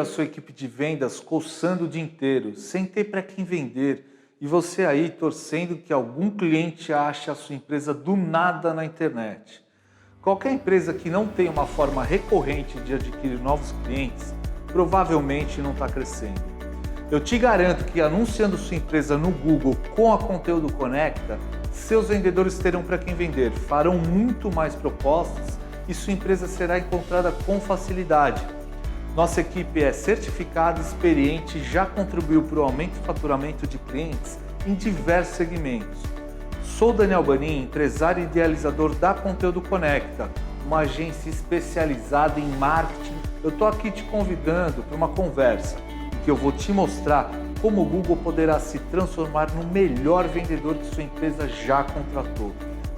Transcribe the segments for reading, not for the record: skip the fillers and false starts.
sua equipe de vendas coçando o dia inteiro, sem ter para quem vender, e você aí torcendo que algum cliente ache a sua empresa do nada na internet. Qualquer empresa que não tem uma forma recorrente de adquirir novos clientes, provavelmente não está crescendo. Eu te garanto que anunciando sua empresa no Google com a Conteúdo Conecta, seus vendedores terão para quem vender, farão muito mais propostas e sua empresa será encontrada com facilidade. Nossa equipe é certificada, experiente e já contribuiu para o aumento do faturamento de clientes em diversos segmentos. Sou Daniel Banin, empresário e idealizador da Conteúdo Conecta, uma agência especializada em marketing. Eu estou aqui te convidando para uma conversa em que eu vou te mostrar como o Google poderá se transformar no melhor vendedor que sua empresa já contratou.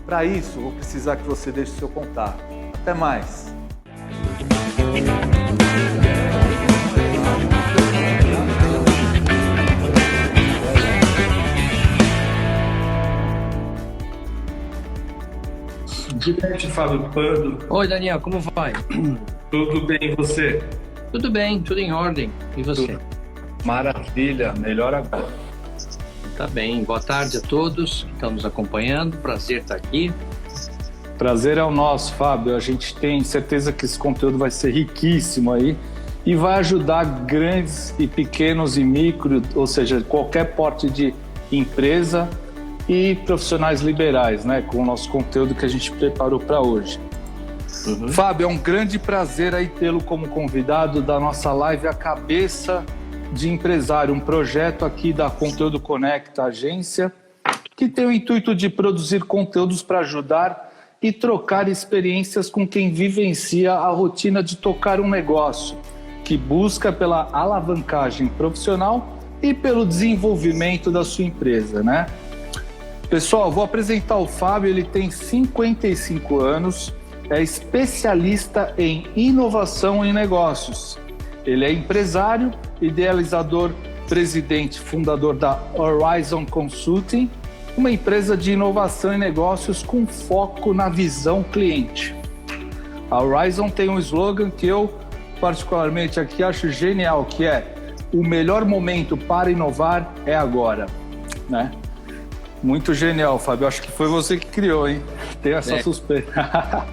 Para isso, vou precisar que você deixe seu contato. Até mais! Direto, Fábio Pando. Oi, Daniel, como vai? Tudo bem, e você? Tudo bem, tudo em ordem. E você? Maravilha, melhor agora. Tá bem. Boa tarde a todos que estão nos acompanhando. Prazer estar aqui. Prazer é o nosso, Fábio. A gente tem certeza que esse conteúdo vai ser riquíssimo aí e vai ajudar grandes e pequenos e micro, ou seja, qualquer porte de empresa e profissionais liberais, né, com o nosso conteúdo que a gente preparou para hoje. Fábio, é um grande prazer aí tê-lo como convidado da nossa live A Cabeça de Empresário, um projeto aqui da Conteúdo Conecta, agência, que tem o intuito de produzir conteúdos para ajudar e trocar experiências com quem vivencia a rotina de tocar um negócio, que busca pela alavancagem profissional e pelo desenvolvimento da sua empresa, né? Pessoal, vou apresentar o Fábio, ele tem 55 anos, é especialista em inovação em negócios. Ele é empresário, idealizador, presidente, fundador da Horizon Consulting, uma empresa de inovação em negócios com foco na visão cliente. A Horizon tem um slogan que eu, particularmente aqui, acho genial, que é: o melhor momento para inovar é agora, né? Muito genial, Fábio. Acho que foi você que criou, hein? Tem essa suspeita.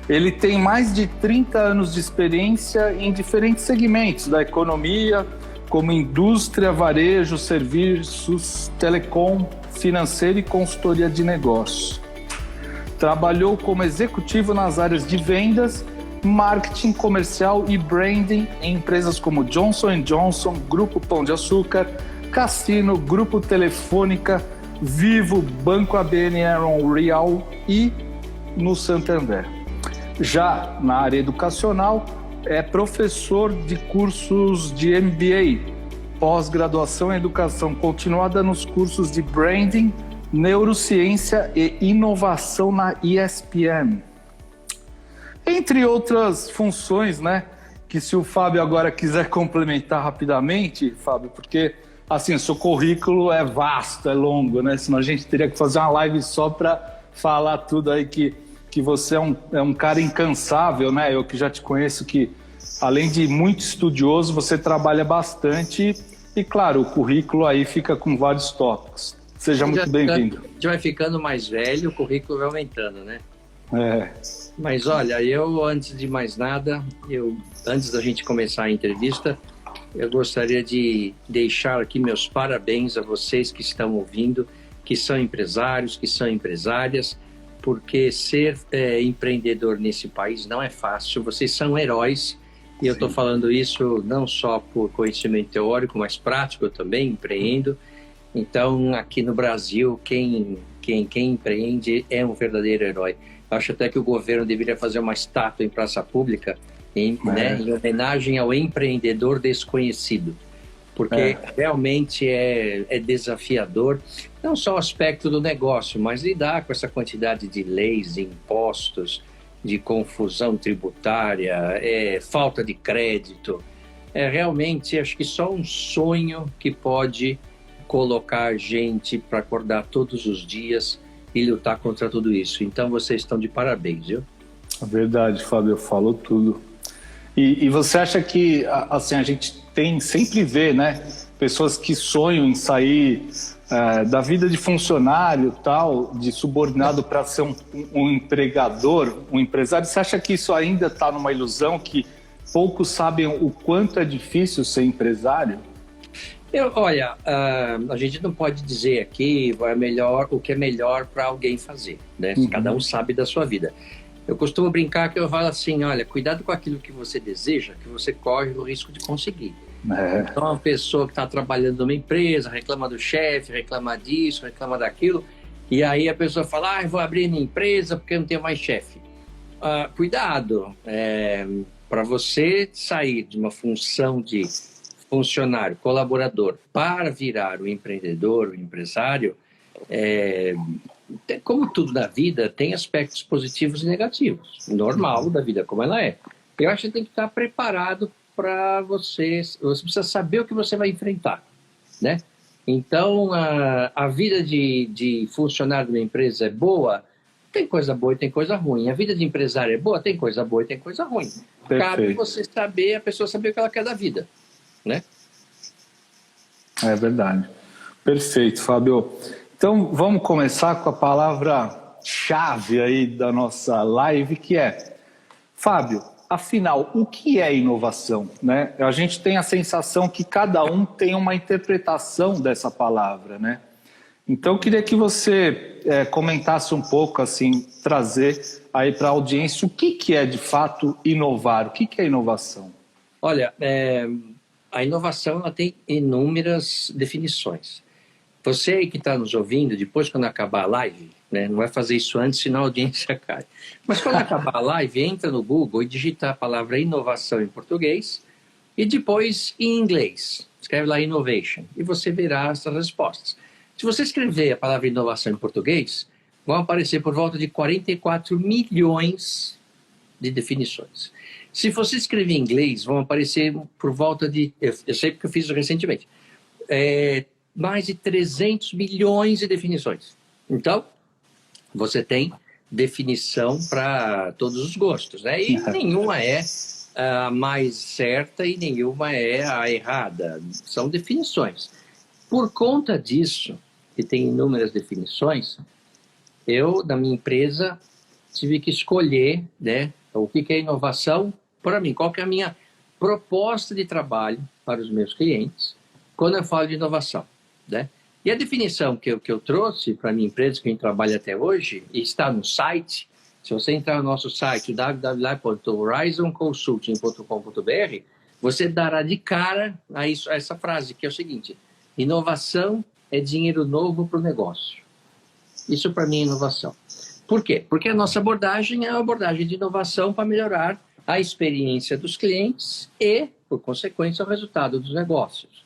Ele tem mais de 30 anos de experiência em diferentes segmentos da economia, como indústria, varejo, serviços, telecom, financeiro e consultoria de negócios. Trabalhou como executivo nas áreas de vendas, marketing comercial e branding em empresas como Johnson & Johnson, Grupo Pão de Açúcar, Cassino, Grupo Telefônica, Vivo, Banco ABN Aaron Real e no Santander. Já na área educacional, é professor de cursos de MBA, pós-graduação em educação continuada nos cursos de branding, neurociência e inovação na ESPM. Entre outras funções, né, que se o Fábio agora quiser complementar rapidamente, Fábio, porque assim, seu currículo é vasto, é longo, né? Senão a gente teria que fazer uma live só para falar tudo aí que você é um cara incansável, né? Eu que já te conheço, que além de muito estudioso, você trabalha bastante e, claro, o currículo aí fica com vários tópicos. Seja muito bem-vindo. A gente vai ficando mais velho, o currículo vai aumentando, né? É. Mas olha, eu, antes de mais nada, antes da gente começar a entrevista, eu gostaria de deixar aqui meus parabéns a vocês que estão ouvindo, que são empresários, que são empresárias, porque ser empreendedor nesse país não é fácil. Vocês são heróis, e eu estou falando isso não só por conhecimento teórico, mas prático. Eu também empreendo. Então, aqui no Brasil, quem empreende é um verdadeiro herói. Eu acho até que o governo deveria fazer uma estátua em praça pública, em homenagem ao empreendedor desconhecido, porque realmente é desafiador, não só o aspecto do negócio, mas lidar com essa quantidade de leis, de impostos, de confusão tributária, falta de crédito. Realmente, acho que só um sonho que pode colocar a gente para acordar todos os dias e lutar contra tudo isso. Então, vocês estão de parabéns, viu? É verdade, Fábio, falou tudo. E você acha que, assim, a gente sempre vê, né, pessoas que sonham em sair da vida de funcionário, tal, de subordinado para ser um empregador, um empresário? Você acha que isso ainda está numa ilusão, que poucos sabem o quanto é difícil ser empresário? Olha, a gente não pode dizer aqui o que é melhor para alguém fazer, né? Cada um sabe da sua vida. Eu costumo brincar que eu falo assim, olha, cuidado com aquilo que você deseja, que você corre o risco de conseguir. Então, uma pessoa que está trabalhando numa empresa, reclama do chefe, reclama disso, reclama daquilo, e aí a pessoa fala, eu vou abrir minha empresa porque eu não tenho mais chefe. Cuidado, para você sair de uma função de funcionário, colaborador, para virar o empreendedor, o empresário, como tudo na vida, tem aspectos positivos e negativos. Normal da vida como ela é. Eu acho que você tem que estar preparado para você precisa saber o que você vai enfrentar, né? Então, a vida de funcionário de uma empresa é boa, tem coisa boa e tem coisa ruim. A vida de empresário é boa, tem coisa boa e tem coisa ruim. Perfeito. Cabe você saber, a pessoa saber o que ela quer da vida, né? É verdade. Perfeito, Fábio. Então, vamos começar com a palavra-chave aí da nossa live, que é, Fábio, afinal, o que é inovação, né? A gente tem a sensação que cada um tem uma interpretação dessa palavra, né? Então, eu queria que você comentasse um pouco, assim, trazer aí para a audiência o que é, de fato, inovar, o que é inovação? Olha, a inovação ela tem inúmeras definições. Você aí que está nos ouvindo, depois quando acabar a live, né, não vai fazer isso antes, senão a audiência cai. Mas quando acabar a live, entra no Google e digita a palavra inovação em português e depois em inglês. Escreve lá innovation e você verá essas respostas. Se você escrever a palavra inovação em português, vão aparecer por volta de 44 milhões de definições. Se você escrever em inglês, vão aparecer por volta de... Eu sei porque eu fiz isso recentemente. Mais de 300 milhões de definições. Então, você tem definição para todos os gostos, né? E nenhuma é a mais certa e nenhuma é a errada. São definições. Por conta disso, que tem inúmeras definições, eu, na minha empresa, tive que escolher, né, o que é inovação para mim. Qual que é a minha proposta de trabalho para os meus clientes quando eu falo de inovação, né? E a definição que eu trouxe para a minha empresa, que a gente trabalha até hoje, e está no site, se você entrar no nosso site, www.horizonconsulting.com.br, você dará de cara a essa frase, que é o seguinte: inovação é dinheiro novo para o negócio. Isso para mim é inovação. Por quê? Porque a nossa abordagem é uma abordagem de inovação para melhorar a experiência dos clientes e, por consequência, o resultado dos negócios.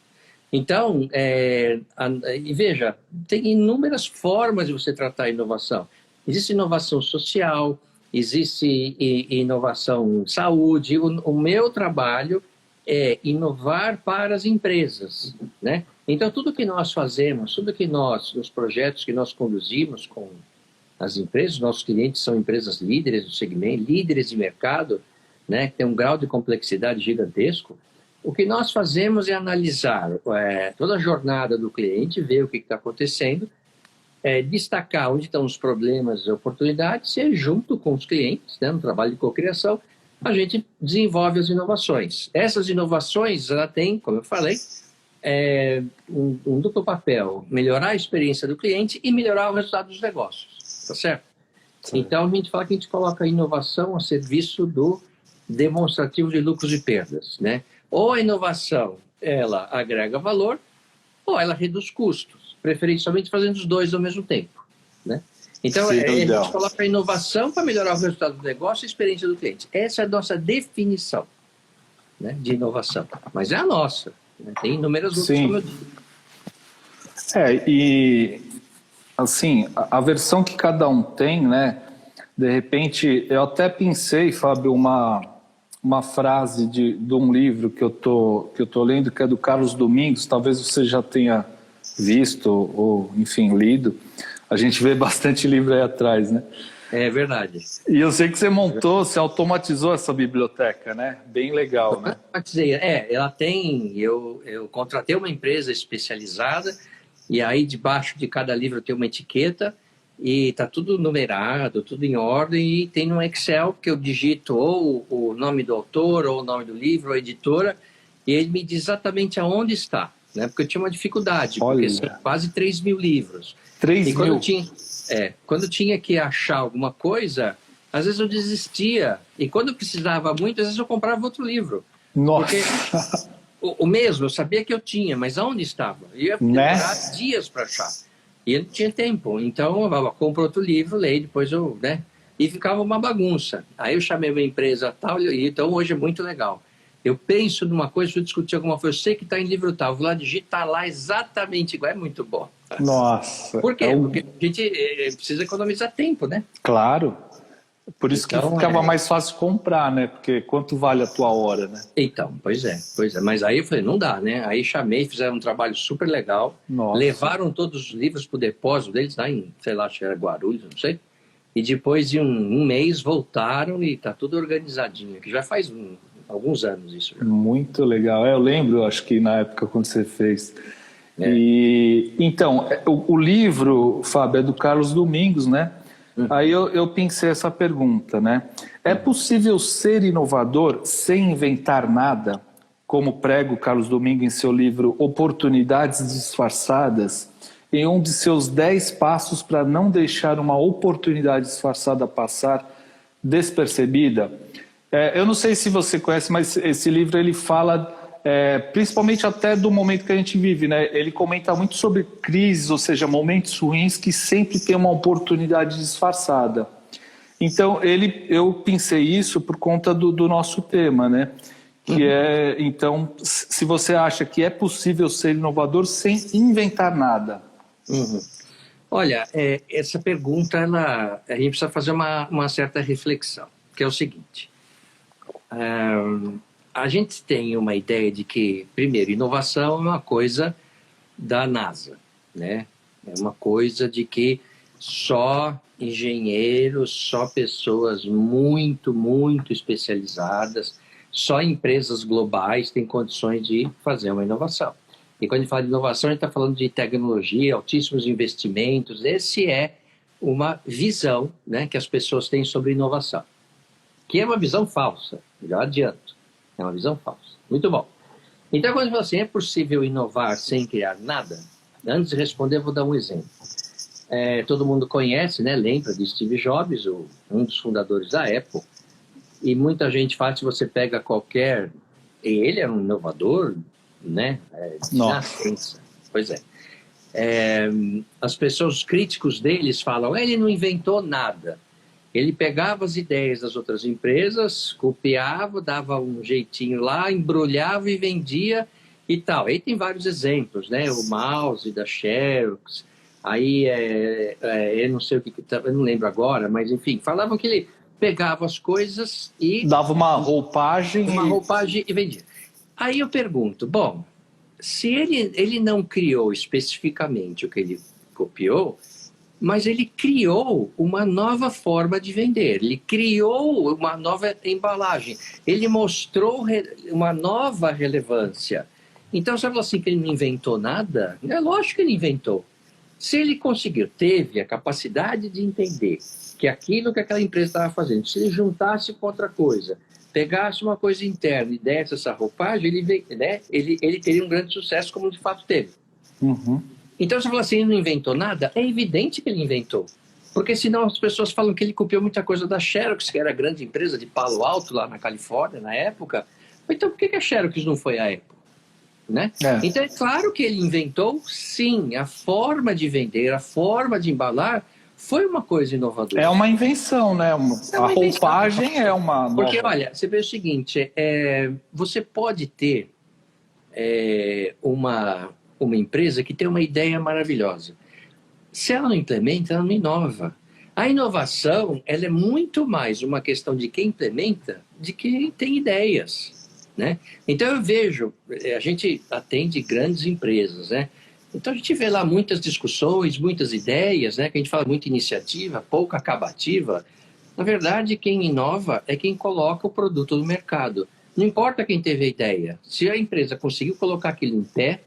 Então, e veja, tem inúmeras formas de você tratar a inovação. Existe inovação social, existe inovação em saúde. O meu trabalho é inovar para as empresas, né? Então, tudo que nós fazemos, os projetos que nós conduzimos com as empresas, nossos clientes são empresas líderes do segmento, líderes de mercado, né, que tem um grau de complexidade gigantesco. O que nós fazemos é analisar toda a jornada do cliente, ver o que está acontecendo, destacar onde estão os problemas e oportunidades, e junto com os clientes, né, no trabalho de cocriação, a gente desenvolve as inovações. Essas inovações, ela tem, como eu falei, um duplo papel: melhorar a experiência do cliente e melhorar o resultado dos negócios, tá certo? Sim. Então, a gente fala que a gente coloca a inovação a serviço do demonstrativo de lucros e perdas, né? Ou a inovação, ela agrega valor, ou ela reduz custos, preferencialmente fazendo os dois ao mesmo tempo, né? Então, a gente coloca a inovação para melhorar o resultado do negócio e a experiência do cliente. Essa é a nossa definição, né, de inovação. Mas é a nossa, né? Tem inúmeras outras, como eu digo. E assim, a versão que cada um tem, né? De repente, eu até pensei, Fábio, uma frase de um livro que eu tô lendo, que é do Carlos Domingos. Talvez você já tenha visto ou, enfim, lido. A gente vê bastante livro aí atrás, né? É verdade. E eu sei que você montou, você automatizou essa biblioteca, né? Bem legal, né? Ela tem. Eu contratei uma empresa especializada, e aí debaixo de cada livro tem uma etiqueta, e tá tudo numerado, tudo em ordem, e tem no Excel que eu digito ou o nome do autor, ou o nome do livro, ou a editora, e ele me diz exatamente aonde está, né? Porque eu tinha uma dificuldade, porque são quase 3 mil livros. 3 e mil? Quando tinha que achar alguma coisa, às vezes eu desistia. E quando eu precisava muito, às vezes eu comprava outro livro. Nossa! Porque o mesmo, eu sabia que eu tinha, mas aonde estava? Eu ia demorar dias para achar. E eu não tinha tempo. Então, eu compro outro livro, leio, depois eu... né? E ficava uma bagunça. Aí eu chamei uma empresa tal, e então hoje é muito legal. Eu penso numa coisa, se eu discutir alguma coisa, eu sei que está em livro tal, vou lá digitar lá exatamente igual, é muito bom. Nossa! Por quê? Porque a gente precisa economizar tempo, né? Claro. Por isso Então, que ficava mais fácil comprar, né? Porque quanto vale a tua hora, né? Então, pois é. Mas aí eu falei, não dá, né? Aí chamei, fizeram um trabalho super legal. Nossa. Levaram todos os livros para o depósito deles, lá em, sei lá, acho que era Guarulhos, não sei. E depois de um mês voltaram e tá tudo organizadinho. Que já faz alguns anos isso. Já. Muito legal. Eu lembro, acho que na época quando você fez. E então, o livro, Fábio, é do Carlos Domingos, né? Aí eu pensei essa pergunta, né? É possível ser inovador sem inventar nada? Como prega o Carlos Domingos em seu livro Oportunidades Disfarçadas, em um de seus 10 passos para não deixar uma oportunidade disfarçada passar despercebida. Eu não sei se você conhece, mas esse livro ele fala principalmente até do momento que a gente vive, né? Ele comenta muito sobre crises, ou seja, momentos ruins que sempre tem uma oportunidade disfarçada. Então, eu pensei isso por conta do nosso tema, né? Que então, se você acha que é possível ser inovador sem inventar nada. Olha, essa pergunta, a gente precisa fazer uma certa reflexão, que é o seguinte. A gente tem uma ideia de que, primeiro, inovação é uma coisa da NASA, né? É uma coisa de que só engenheiros, só pessoas muito, muito especializadas, só empresas globais têm condições de fazer uma inovação. E quando a gente fala de inovação, a gente está falando de tecnologia, altíssimos investimentos. Esse é uma visão, né, que as pessoas têm sobre inovação, que é uma visão falsa, já adianto. É uma visão falsa. Muito bom. Então, quando você fala assim, é possível inovar sem criar nada? Antes de responder, eu vou dar um exemplo. Todo mundo conhece, né? Lembra de Steve Jobs, um dos fundadores da Apple. E muita gente fala, se você pega qualquer... Ele é um inovador, né? Na ciência. Pois é. As pessoas, os críticos deles falam, ele não inventou nada. Ele pegava as ideias das outras empresas, copiava, dava um jeitinho lá, embrulhava e vendia e tal. Aí tem vários exemplos, né? O mouse da Xerox, aí eu não sei o que, eu não lembro agora, mas enfim, falavam que ele pegava as coisas e... Dava uma roupagem e vendia. Aí eu pergunto, bom, se ele não criou especificamente o que ele copiou, mas ele criou uma nova forma de vender, ele criou uma nova embalagem, ele mostrou uma nova relevância. Então, você fala assim que ele não inventou nada? É lógico que ele inventou. Se ele conseguiu, teve a capacidade de entender que aquilo que aquela empresa estava fazendo, se ele juntasse com outra coisa, pegasse uma coisa interna e desse essa roupagem, ele teria um grande sucesso, como de fato teve. Então, você fala assim, ele não inventou nada? É evidente que ele inventou. Porque senão as pessoas falam que ele copiou muita coisa da Xerox, que era a grande empresa de Palo Alto, lá na Califórnia, na época. Então, por que a Xerox não foi a Apple? Né? Então, é claro que ele inventou, sim, a forma de vender, a forma de embalar, foi uma coisa inovadora. É uma invenção, né? A roupagem é uma nova... Porque, olha, você vê o seguinte, você pode ter uma empresa que tem uma ideia maravilhosa. Se ela não implementa, ela não inova. A inovação, ela é muito mais uma questão de quem implementa, de quem tem ideias, né? Então eu vejo, a gente atende grandes empresas, né? Então a gente vê lá muitas discussões, muitas ideias, né? Que a gente fala muito iniciativa, pouca acabativa. Na verdade, quem inova é quem coloca o produto no mercado. Não importa quem teve a ideia. Se a empresa conseguiu colocar aquilo em pé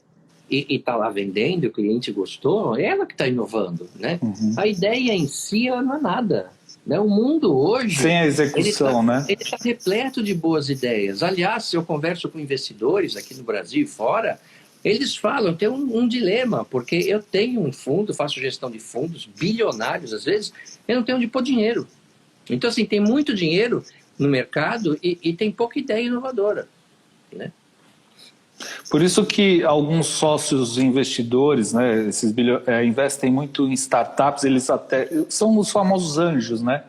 e está lá vendendo, o cliente gostou, é ela que está inovando, né? A ideia em si, ela não é nada. Né? O mundo hoje... Sem a execução, né? Ele está repleto de boas ideias. Aliás, se eu converso com investidores aqui no Brasil e fora, eles falam, tem um dilema, porque eu tenho um fundo, faço gestão de fundos bilionários, às vezes, eu não tenho onde pôr dinheiro. Então, assim, tem muito dinheiro no mercado e tem pouca ideia inovadora, né? Por isso que alguns sócios investidores, né, investem muito em startups, eles até são os famosos anjos, né?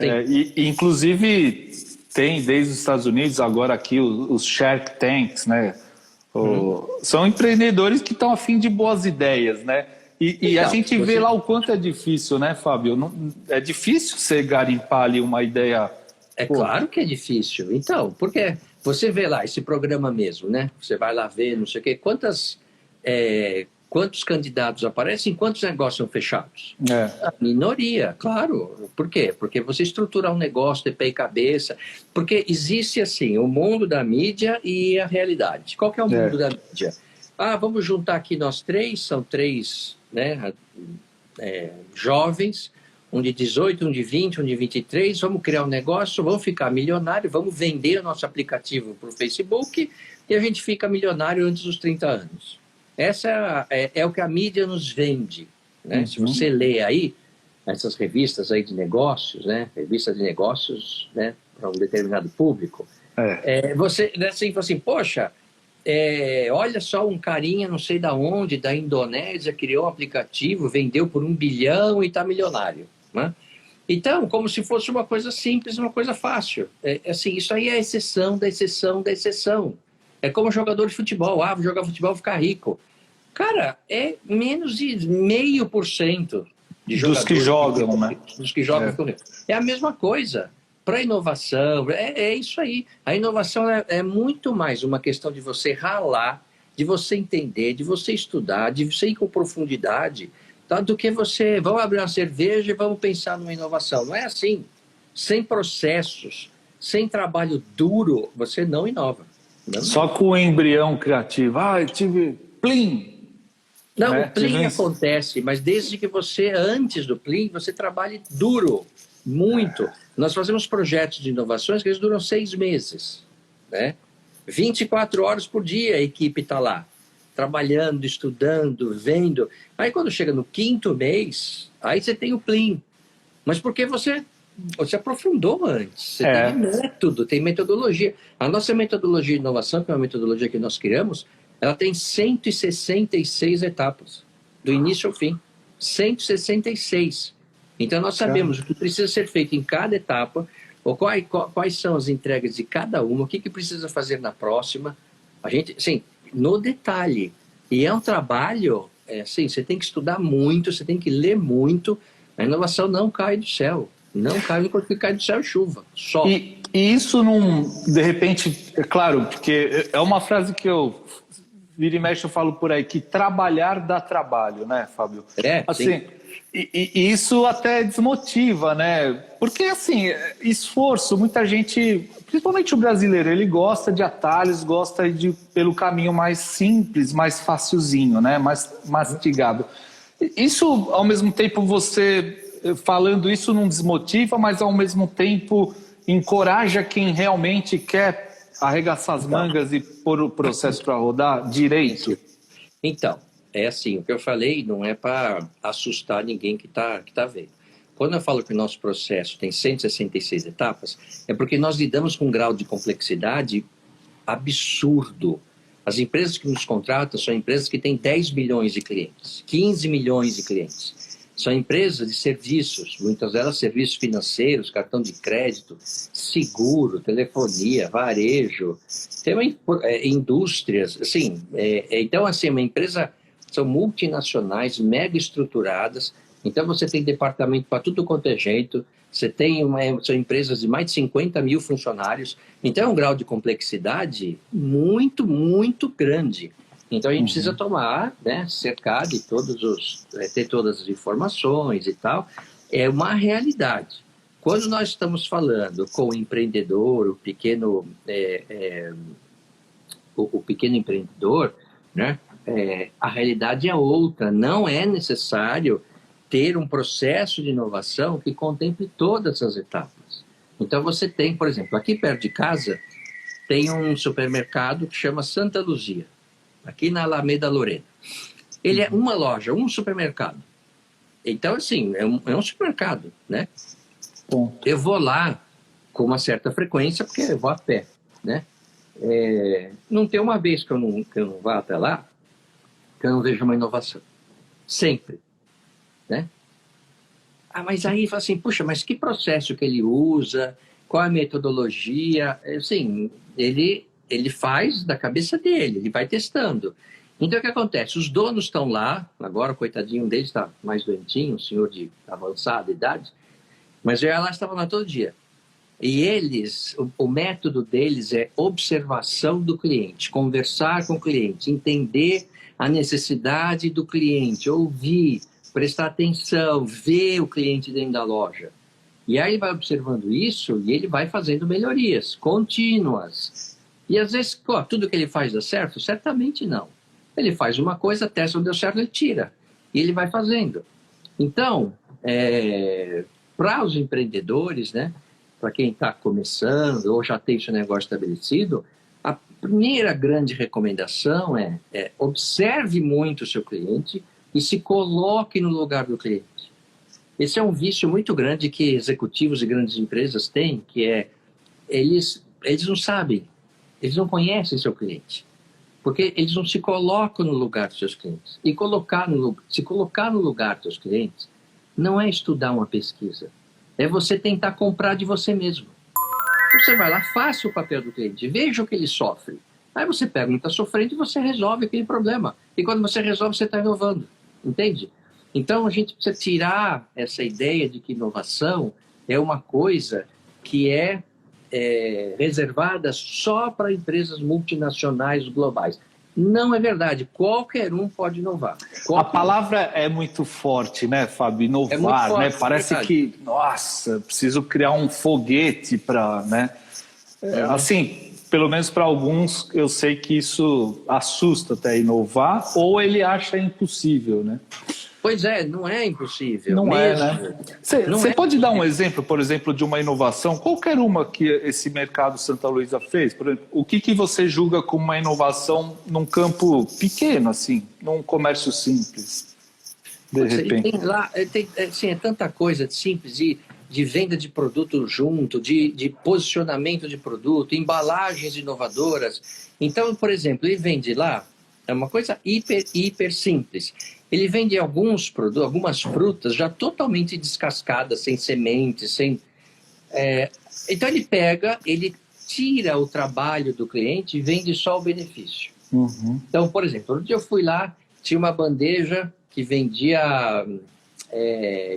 E inclusive tem desde os Estados Unidos agora aqui os Shark Tanks, né? São empreendedores que estão a fim de boas ideias, né? E a gente vê lá o quanto é difícil, né, Fábio? É difícil você garimpar ali uma ideia. Claro que é difícil. Então, porque você vê lá esse programa mesmo, né? Você vai lá ver, não sei o quê. Quantos candidatos aparecem, quantos negócios são fechados? A minoria, claro. Por quê? Porque você estruturar um negócio de pé e cabeça. Porque existe, assim, o mundo da mídia e a realidade. Qual que é o mundo da mídia? Vamos juntar aqui nós três, são três, né, jovens, um de 18, um de 20, um de 23, vamos criar um negócio, vamos ficar milionário, vamos vender o nosso aplicativo para o Facebook e a gente fica milionário antes dos 30 anos. Essa é o que a mídia nos vende, né? Se você lê aí, essas revistas aí de negócios, né? Revistas de negócios, né? Para um determinado público, você assim, fala assim, poxa, olha só, um carinha não sei da onde, da Indonésia, criou um aplicativo, vendeu por 1 bilhão e está milionário, né? Então, como se fosse uma coisa simples, uma coisa fácil. Assim, isso aí é a exceção da exceção da exceção. É como jogador de futebol. Vou jogar futebol e ficar rico. Cara, é menos de 0,5% de jogadores dos que jogam, né? Dos que jogam ficam ricos. É a mesma coisa. Para a inovação, é isso aí. A inovação é muito mais uma questão de você ralar, de você entender, de você estudar, de você ir com profundidade, tá? Do que você, vamos abrir uma cerveja e vamos pensar numa inovação. Não é assim. Sem processos, sem trabalho duro, você não inova. Só com o embrião criativo. Eu tive plim! Não, o plim acontece, mas desde que você, antes do plim, você trabalhe duro, muito. Nós fazemos projetos de inovações que eles duram 6 meses, né? 24 horas por dia a equipe está lá, trabalhando, estudando, vendo. Aí quando chega no 5º mês, aí você tem o plim. Mas porque você aprofundou antes, você tem método, tem metodologia. A nossa metodologia de inovação, que é uma metodologia que nós criamos, ela tem 166 etapas, do início ao fim. 166. Então nós sabemos o que precisa ser feito em cada etapa, ou quais são as entregas de cada uma, o que precisa fazer na próxima. A gente, assim, no detalhe. E é um trabalho, assim, você tem que estudar muito, você tem que ler muito. A inovação não cai do céu. Não cai, enquanto que cai do céu é chuva. Só. E isso não, de repente, é claro, porque é uma frase que eu vira e mexe, eu falo por aí, que trabalhar dá trabalho, né, Fábio? Assim, sim. E isso até desmotiva, né? Porque, assim, esforço, muita gente, principalmente o brasileiro, ele gosta de atalhos, gosta de ir pelo caminho mais simples, mais facilzinho, né? Mais mastigado. Isso, ao mesmo tempo, você falando isso não desmotiva, mas ao mesmo tempo encoraja quem realmente quer arregaçar as mangas e pôr o processo para rodar direito? Então, é assim, o que eu falei não é para assustar ninguém que tá vendo. Quando eu falo que o nosso processo tem 166 etapas, é porque nós lidamos com um grau de complexidade absurdo. As empresas que nos contratam são empresas que têm 10 milhões de clientes, 15 milhões de clientes. São empresas de serviços, muitas delas serviços financeiros, cartão de crédito, seguro, telefonia, varejo, tem indústrias, assim, então assim, uma empresa, são multinacionais, mega estruturadas, então você tem departamento para tudo quanto é jeito, você tem são empresas de mais de 50 mil funcionários, então é um grau de complexidade muito, muito grande. Então a gente precisa tomar, né, cercar de ter todas as informações e tal. É uma realidade. Quando nós estamos falando com o empreendedor, o pequeno empreendedor, né, a realidade é outra. Não é necessário ter um processo de inovação que contemple todas as etapas. Então você tem, por exemplo, aqui perto de casa, tem um supermercado que chama Santa Luzia, aqui na Alameda Lorena. Ele é uma loja, um supermercado. Então, assim, é um supermercado, né? Bom. Eu vou lá com uma certa frequência, porque eu vou a pé, né? Não tem uma vez que eu não vá até lá, que eu não vejo uma inovação. Sempre, né? Mas aí fala assim, puxa, mas que processo que ele usa? Qual a metodologia? Assim, ele faz da cabeça dele, ele vai testando. Então, o que acontece? Os donos estão lá, agora, coitadinho deles está mais doentinho, um senhor de avançada idade, mas eu lá estava lá todo dia. E eles, o método deles é observação do cliente, conversar com o cliente, entender a necessidade do cliente, ouvir, prestar atenção, ver o cliente dentro da loja. E aí ele vai observando isso e ele vai fazendo melhorias contínuas. E às vezes, tudo que ele faz dá certo? Certamente não. Ele faz uma coisa, testa, não deu certo, ele tira. E ele vai fazendo. Então, para os empreendedores, né, para quem está começando ou já tem seu negócio estabelecido, a primeira grande recomendação é observe muito o seu cliente e se coloque no lugar do cliente. Esse é um vício muito grande que executivos e grandes empresas têm, que eles não sabem, eles não conhecem seu cliente, porque eles não se colocam no lugar dos seus clientes. E se colocar no lugar dos seus clientes não é estudar uma pesquisa, é você tentar comprar de você mesmo. Então você vai lá, faça o papel do cliente, veja o que ele sofre. Aí você pega o que está sofrendo e você resolve aquele problema. E quando você resolve, você está inovando, entende? Então, a gente precisa tirar essa ideia de que inovação é uma coisa que é reservada só para empresas multinacionais globais. Não é verdade. Qualquer um pode inovar. A palavra é muito forte, né, Fábio? Inovar, muito forte, né? Parece que, nossa, preciso criar um foguete para, né? Assim, pelo menos para alguns, eu sei que isso assusta até inovar, ou ele acha impossível, né? Pois é, não é impossível. Não mesmo. é, né? Você pode dar um exemplo, por exemplo, de uma inovação, qualquer uma que esse mercado Santa Luísa fez? Por exemplo, o que você julga como uma inovação num campo pequeno, assim, num comércio simples, de repente? É tanta coisa simples de venda de produto junto, de posicionamento de produto, embalagens inovadoras. Então, por exemplo, ele vende lá, é uma coisa hiper simples. Ele vende alguns produtos, algumas frutas já totalmente descascadas, sem sementes, então ele tira o trabalho do cliente e vende só o benefício. Uhum. Então, por exemplo, outro dia eu fui lá, tinha uma bandeja que vendia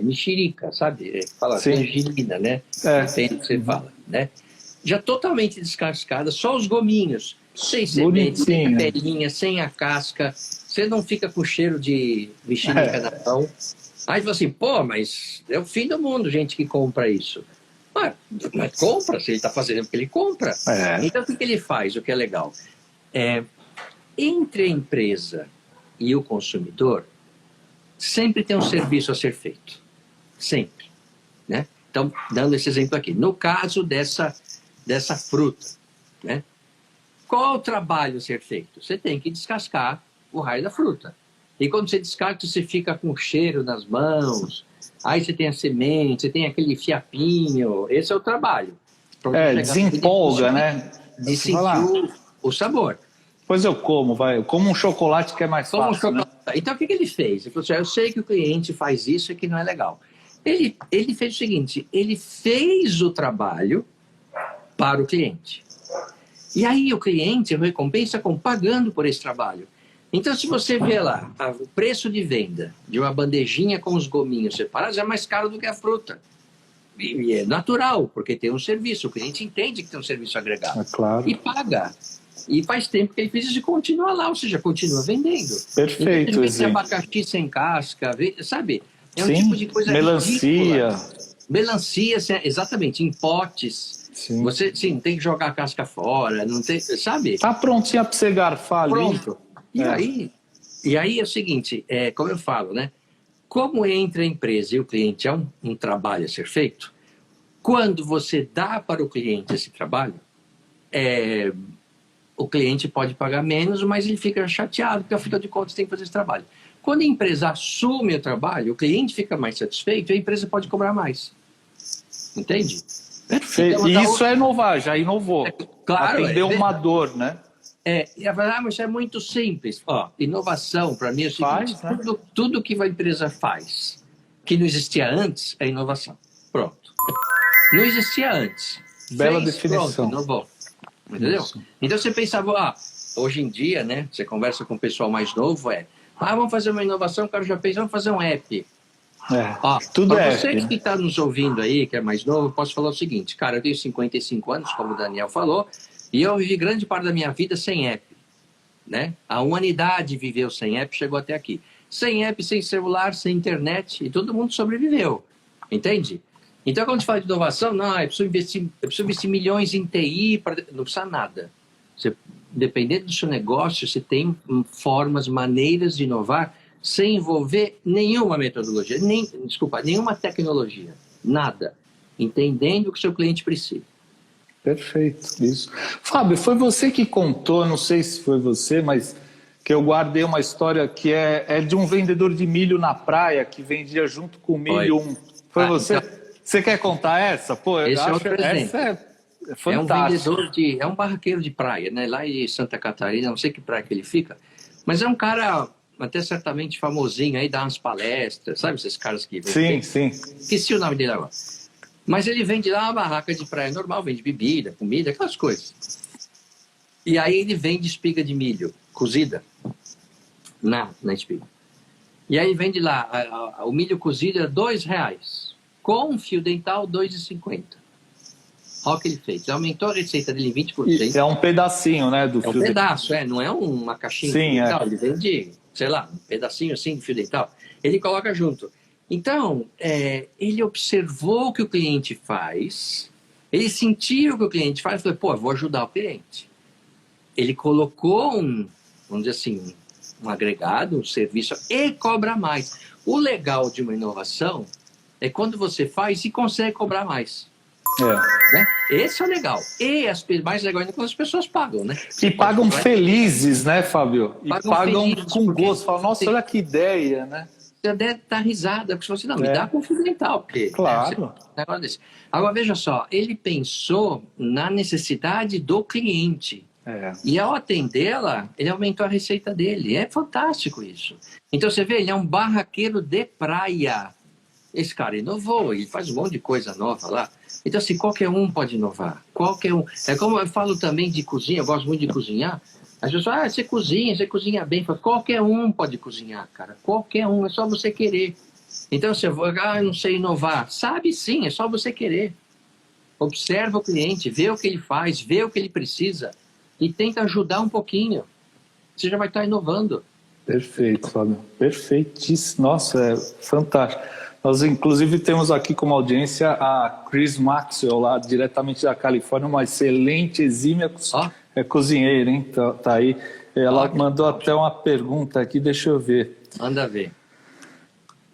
mexerica, sabe? Fala tangerina, né? Depende do que você fala, né? Já totalmente descascada, só os gominhos. Sem semente, sem a pelinha, sem a casca. Você não fica com cheiro de mexerica na mão. Aí fala assim, mas é o fim do mundo, gente que compra isso. Mas compra, se ele está fazendo porque ele compra. Então, o que ele faz, o que é legal? Entre a empresa e o consumidor, sempre tem um serviço a ser feito. Sempre. Né? Então, dando esse exemplo aqui. No caso dessa fruta, né? Qual o trabalho a ser feito? Você tem que descascar o raio da fruta. E quando você descasca, você fica com cheiro nas mãos. Aí você tem a semente, você tem aquele fiapinho. Esse é o trabalho. Desempolga, né? De sentir o sabor. Pois eu como um chocolate que é mais fácil, né? Então, o que ele fez? Ele falou assim, eu sei que o cliente faz isso e que não é legal. Ele fez o seguinte, ele fez o trabalho para o cliente. E aí o cliente recompensa pagando por esse trabalho. Então, se você vê lá, o preço de venda de uma bandejinha com os gominhos separados é mais caro do que a fruta. E é natural, porque tem um serviço. O cliente entende que tem um serviço agregado. É claro. E paga. E faz tempo que ele fez isso e continua lá, ou seja, continua vendendo. Perfeito, Então, exemplo. abacaxi sem casca, sabe? É um Sim, tipo de coisa melancia. ridícula. Melancia, exatamente, em potes. Sim. Você, sim, tem que jogar a casca fora, não tem, sabe? Tá prontinha para você garfar ali. Pronto. E aí é o seguinte, como eu falo, né? Como entra a empresa e o cliente é um trabalho a ser feito, quando você dá para o cliente esse trabalho, o cliente pode pagar menos, mas ele fica chateado, porque afinal de contas tem que fazer esse trabalho. Quando a empresa assume o trabalho, o cliente fica mais satisfeito e a empresa pode cobrar mais. Entende? Perfeito. Então, e isso é inovar, já inovou. Claro, atendeu uma dor, né? E a verdade, mas é muito simples. Ó, inovação, para mim, é o seguinte: né? tudo que a empresa faz que não existia antes é inovação. Pronto. Não existia antes. Bela definição. Pronto, inovou. Entendeu? Isso. Então você pensava, hoje em dia, né? Você conversa com o pessoal mais novo, vamos fazer uma inovação, o cara já pensa, vamos fazer um app. Tudo para é você app, que está nos ouvindo aí, que é mais novo, eu posso falar o seguinte: cara, eu tenho 55 anos, como o Daniel falou, e eu vivi grande parte da minha vida sem app, né? A humanidade viveu sem app, chegou até aqui. Sem app, sem celular, sem internet, e todo mundo sobreviveu, entende? Então, quando a gente fala de inovação, não, eu preciso investir milhões em TI, não precisa nada. Dependendo do seu negócio, você tem formas, maneiras de inovar, sem envolver nenhuma metodologia, nenhuma tecnologia, nada. Entendendo o que o seu cliente precisa. Perfeito, isso. Fábio, foi você que contou, não sei se foi você, mas que eu guardei uma história que é de um vendedor de milho na praia, que vendia junto com o milho Foi você? Então, você quer contar essa? Pô, esse é outro exemplo. Essa é fantástico. É um barraqueiro de praia, né? Lá em Santa Catarina, não sei que praia que ele fica, mas é um cara até certamente famosinho aí, dá umas palestras, sabe esses caras que... Sim. Esqueci o nome dele agora. Mas ele vende lá uma barraca de praia normal, vende bebida, comida, aquelas coisas. E aí ele vende espiga de milho cozida na espiga. E aí vende lá, o milho cozido é R$2, com fio dental R$2,50. Olha o que ele fez, ele aumentou a receita dele em 20%. É um pedacinho, né, do fio dental. É um pedaço, não é uma caixinha de fio dental, ele vende, sei lá, um pedacinho assim de fio dental. Ele coloca junto. Então, ele observou o que o cliente faz, ele sentiu o que o cliente faz e falou, pô, eu vou ajudar o cliente. Ele colocou vamos dizer assim, um agregado, um serviço e cobra mais. O legal de uma inovação é quando você faz e consegue cobrar mais. Né? Esse é o legal. E mais legal ainda quando as pessoas pagam, né? E pagam felizes, né, Fábio? E pagam com gosto. Falam, nossa, olha que ideia, né? Você deve dar risada, porque você não me dá confidencial. Porque, claro. Agora, veja só, ele pensou na necessidade do cliente. E ao atendê-la, ele aumentou a receita dele. É fantástico isso. Então, você vê, ele é um barraqueiro de praia. Esse cara inovou, ele faz um monte de coisa nova lá. Então, assim, qualquer um pode inovar. Qualquer um. É como eu falo também de cozinha, eu gosto muito de cozinhar. As pessoas, você cozinha bem. Qualquer um pode cozinhar, cara. Qualquer um, é só você querer. Então, você vai, eu não sei inovar. Sabe sim, é só você querer. Observa o cliente, vê o que ele faz, vê o que ele precisa e tenta ajudar um pouquinho. Você já vai estar inovando. Perfeito, Fábio. Perfeitíssimo. Nossa, é fantástico. Nós, inclusive, temos aqui como audiência a Chris Maxwell, lá diretamente da Califórnia, uma excelente, exímia cozinheira, hein? Tá aí. Ela mandou até uma pergunta aqui, deixa eu ver. Manda ver.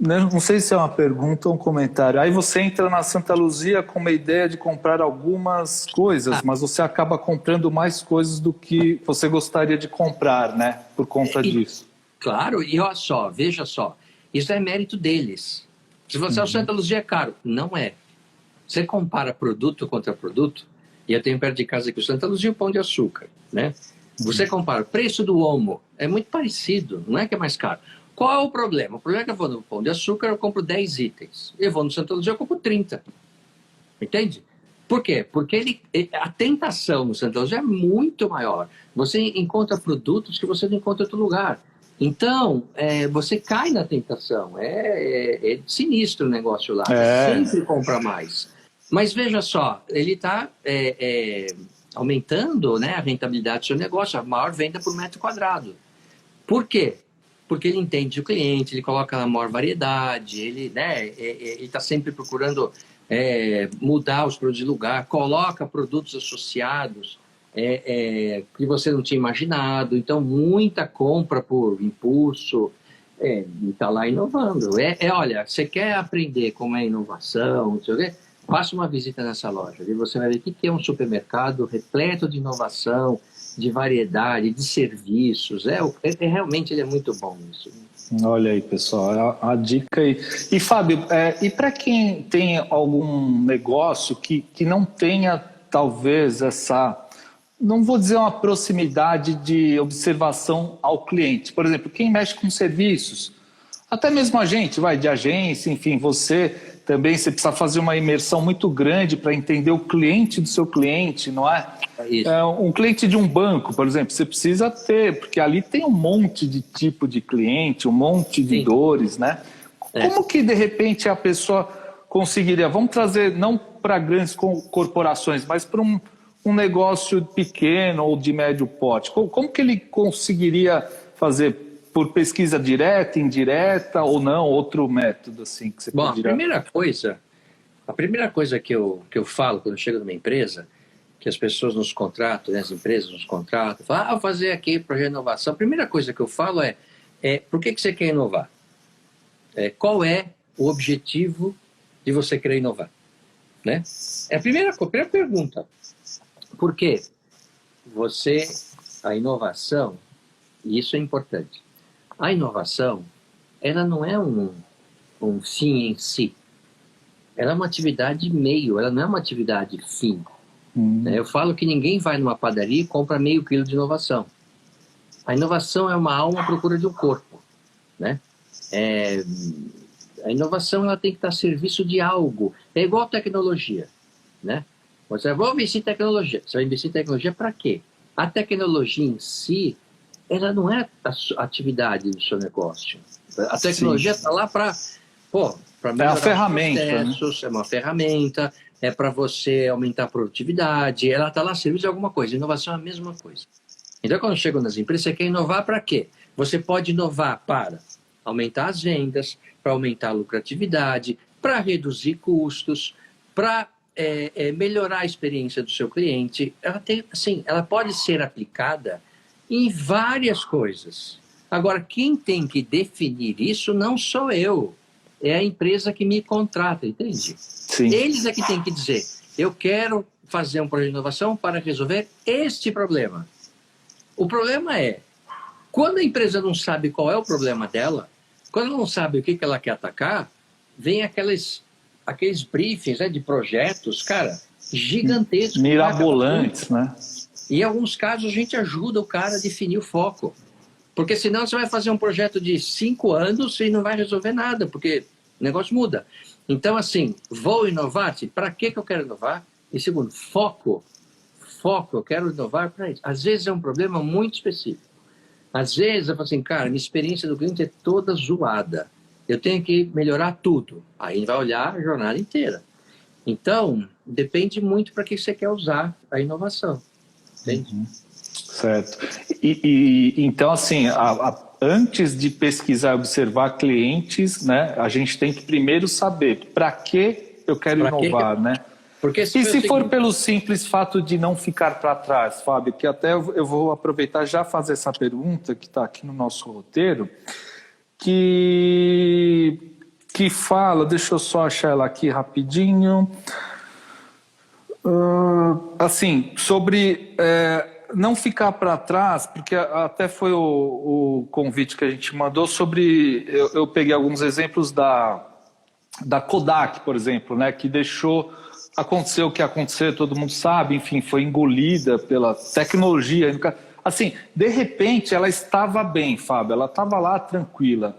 Não sei se é uma pergunta ou um comentário. Aí você entra na Santa Luzia com uma ideia de comprar algumas coisas, mas você acaba comprando mais coisas do que você gostaria de comprar, né? Por conta disso. Claro, e olha só, veja só. Isso é mérito deles. Se você é o Santa Luzia é caro. Não é. Você compara produto contra produto, e eu tenho perto de casa aqui o Santa Luzia e o Pão de Açúcar, né? Você compara o preço do Omo, é muito parecido, não é que é mais caro. Qual é o problema? O problema é que eu vou no Pão de Açúcar, eu compro 10 itens. Eu vou no Santa Luzia, eu compro 30. Entende? Por quê? Porque a tentação no Santa Luzia é muito maior. Você encontra produtos que você não encontra em outro lugar. Então, você cai na tentação. É sinistro o negócio lá. Sempre compra mais. Mas veja só, ele está aumentando, né, a rentabilidade do seu negócio, a maior venda por metro quadrado. Por quê? Porque ele entende o cliente, ele coloca na maior variedade, ele está sempre procurando mudar os produtos de lugar, coloca produtos associados que você não tinha imaginado. Então, muita compra por impulso, e está lá inovando. Olha, você quer aprender como é inovação, não sei o quê? Faça uma visita nessa loja e você vai ver o que é um supermercado repleto de inovação, de variedade, de serviços. Realmente ele é muito bom isso. Olha aí, pessoal, a dica aí. E, Fábio, e para quem tem algum negócio que não tenha, talvez, essa, não vou dizer uma proximidade de observação ao cliente. Por exemplo, quem mexe com serviços, até mesmo a gente, de agência, enfim, você também, você precisa fazer uma imersão muito grande para entender o cliente do seu cliente, não é? Isso. Um cliente de um banco, por exemplo, você precisa ter, porque ali tem um monte de tipo de cliente, um monte de dores, né? Como que, de repente, a pessoa conseguiria, vamos trazer, não para grandes corporações, mas para um negócio pequeno ou de médio porte, como que ele conseguiria fazer? Por pesquisa direta, indireta ou não? Outro método assim que você Bom, poderia... a primeira coisa que eu falo quando eu chego numa empresa, que as pessoas nos contratam, né, as empresas nos contratam, falam, vou fazer aqui projeto de inovação. A primeira coisa que eu falo é por que você quer inovar? Qual é o objetivo de você querer inovar? Né? É a primeira pergunta. Por quê? A inovação, e isso é importante, a inovação, ela não é um fim em si. Ela é uma atividade meio, ela não é uma atividade fim. Eu falo que ninguém vai numa padaria e compra meio quilo de inovação. A inovação é uma alma à procura de um corpo. Né? A inovação ela tem que estar a serviço de algo. É igual a tecnologia. Né? Você vai investir em tecnologia. Você vai investir em tecnologia para quê? A tecnologia em si, ela não é a atividade do seu negócio. A tecnologia está lá para melhorar a ferramenta, os processos, né? É uma ferramenta, é para você aumentar a produtividade, ela está lá a serviço de alguma coisa. Inovação é a mesma coisa. Então, quando chega nas empresas, você quer inovar para quê? Você pode inovar para aumentar as vendas, para aumentar a lucratividade, para reduzir custos, para melhorar a experiência do seu cliente. Ela pode ser aplicada em várias coisas. Agora, quem tem que definir isso não sou eu. É a empresa que me contrata, entende? Sim. Eles é que têm que dizer, eu quero fazer um projeto de inovação para resolver este problema. O problema é, quando a empresa não sabe qual é o problema dela, quando ela não sabe o que ela quer atacar, vem aqueles briefings, né, de projetos, cara, gigantescos. Mirabolantes, né? E em alguns casos a gente ajuda o cara a definir o foco. Porque senão você vai fazer um projeto de 5 anos e não vai resolver nada, porque o negócio muda. Então, assim, vou inovar? Para que eu quero inovar? E segundo, foco. Foco, eu quero inovar para isso. Às vezes é um problema muito específico. Às vezes eu falo assim, cara, minha experiência do cliente é toda zoada. Eu tenho que melhorar tudo. Aí vai olhar a jornada inteira. Então, depende muito para que você quer usar a inovação. Entende? Certo. Então, assim, antes de pesquisar e observar clientes, né, a gente tem que primeiro saber para que eu quero inovar, né? Porque se for pelo simples fato de não ficar para trás, Fábio, que até eu vou aproveitar já fazer essa pergunta que está aqui no nosso roteiro, que fala, deixa eu só achar ela aqui rapidinho, assim, sobre não ficar para trás, porque até foi o convite que a gente mandou sobre, eu peguei alguns exemplos da Kodak, por exemplo, né, que aconteceu o que aconteceu, todo mundo sabe, enfim, foi engolida pela tecnologia. Assim, de repente ela estava bem, Fábio, ela estava lá tranquila.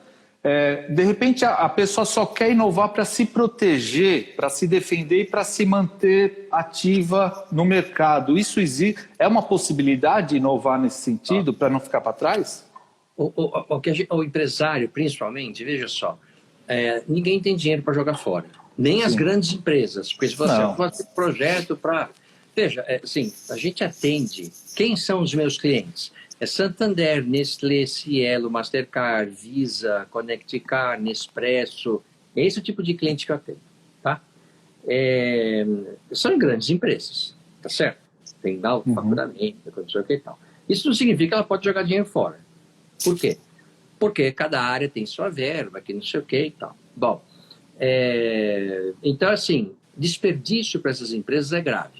De repente a pessoa só quer inovar para se proteger, para se defender e para se manter ativa no mercado. Isso existe? É uma possibilidade de inovar nesse sentido, para não ficar para trás? O empresário, principalmente, veja só, ninguém tem dinheiro para jogar fora. Nem as grandes empresas. Porque se você fazer projeto para... Veja, assim, a gente atende... Quem são os meus clientes? É Santander, Nestlé, Cielo, Mastercard, Visa, Connecticar, Nespresso. É esse o tipo de cliente que eu atendo, tá? São grandes empresas, tá certo? Tem alto faturamento, não sei o que e tal. Isso não significa que ela pode jogar dinheiro fora. Por quê? Porque cada área tem sua verba, que não sei o que e tal. Bom, então, assim, desperdício para essas empresas é grave.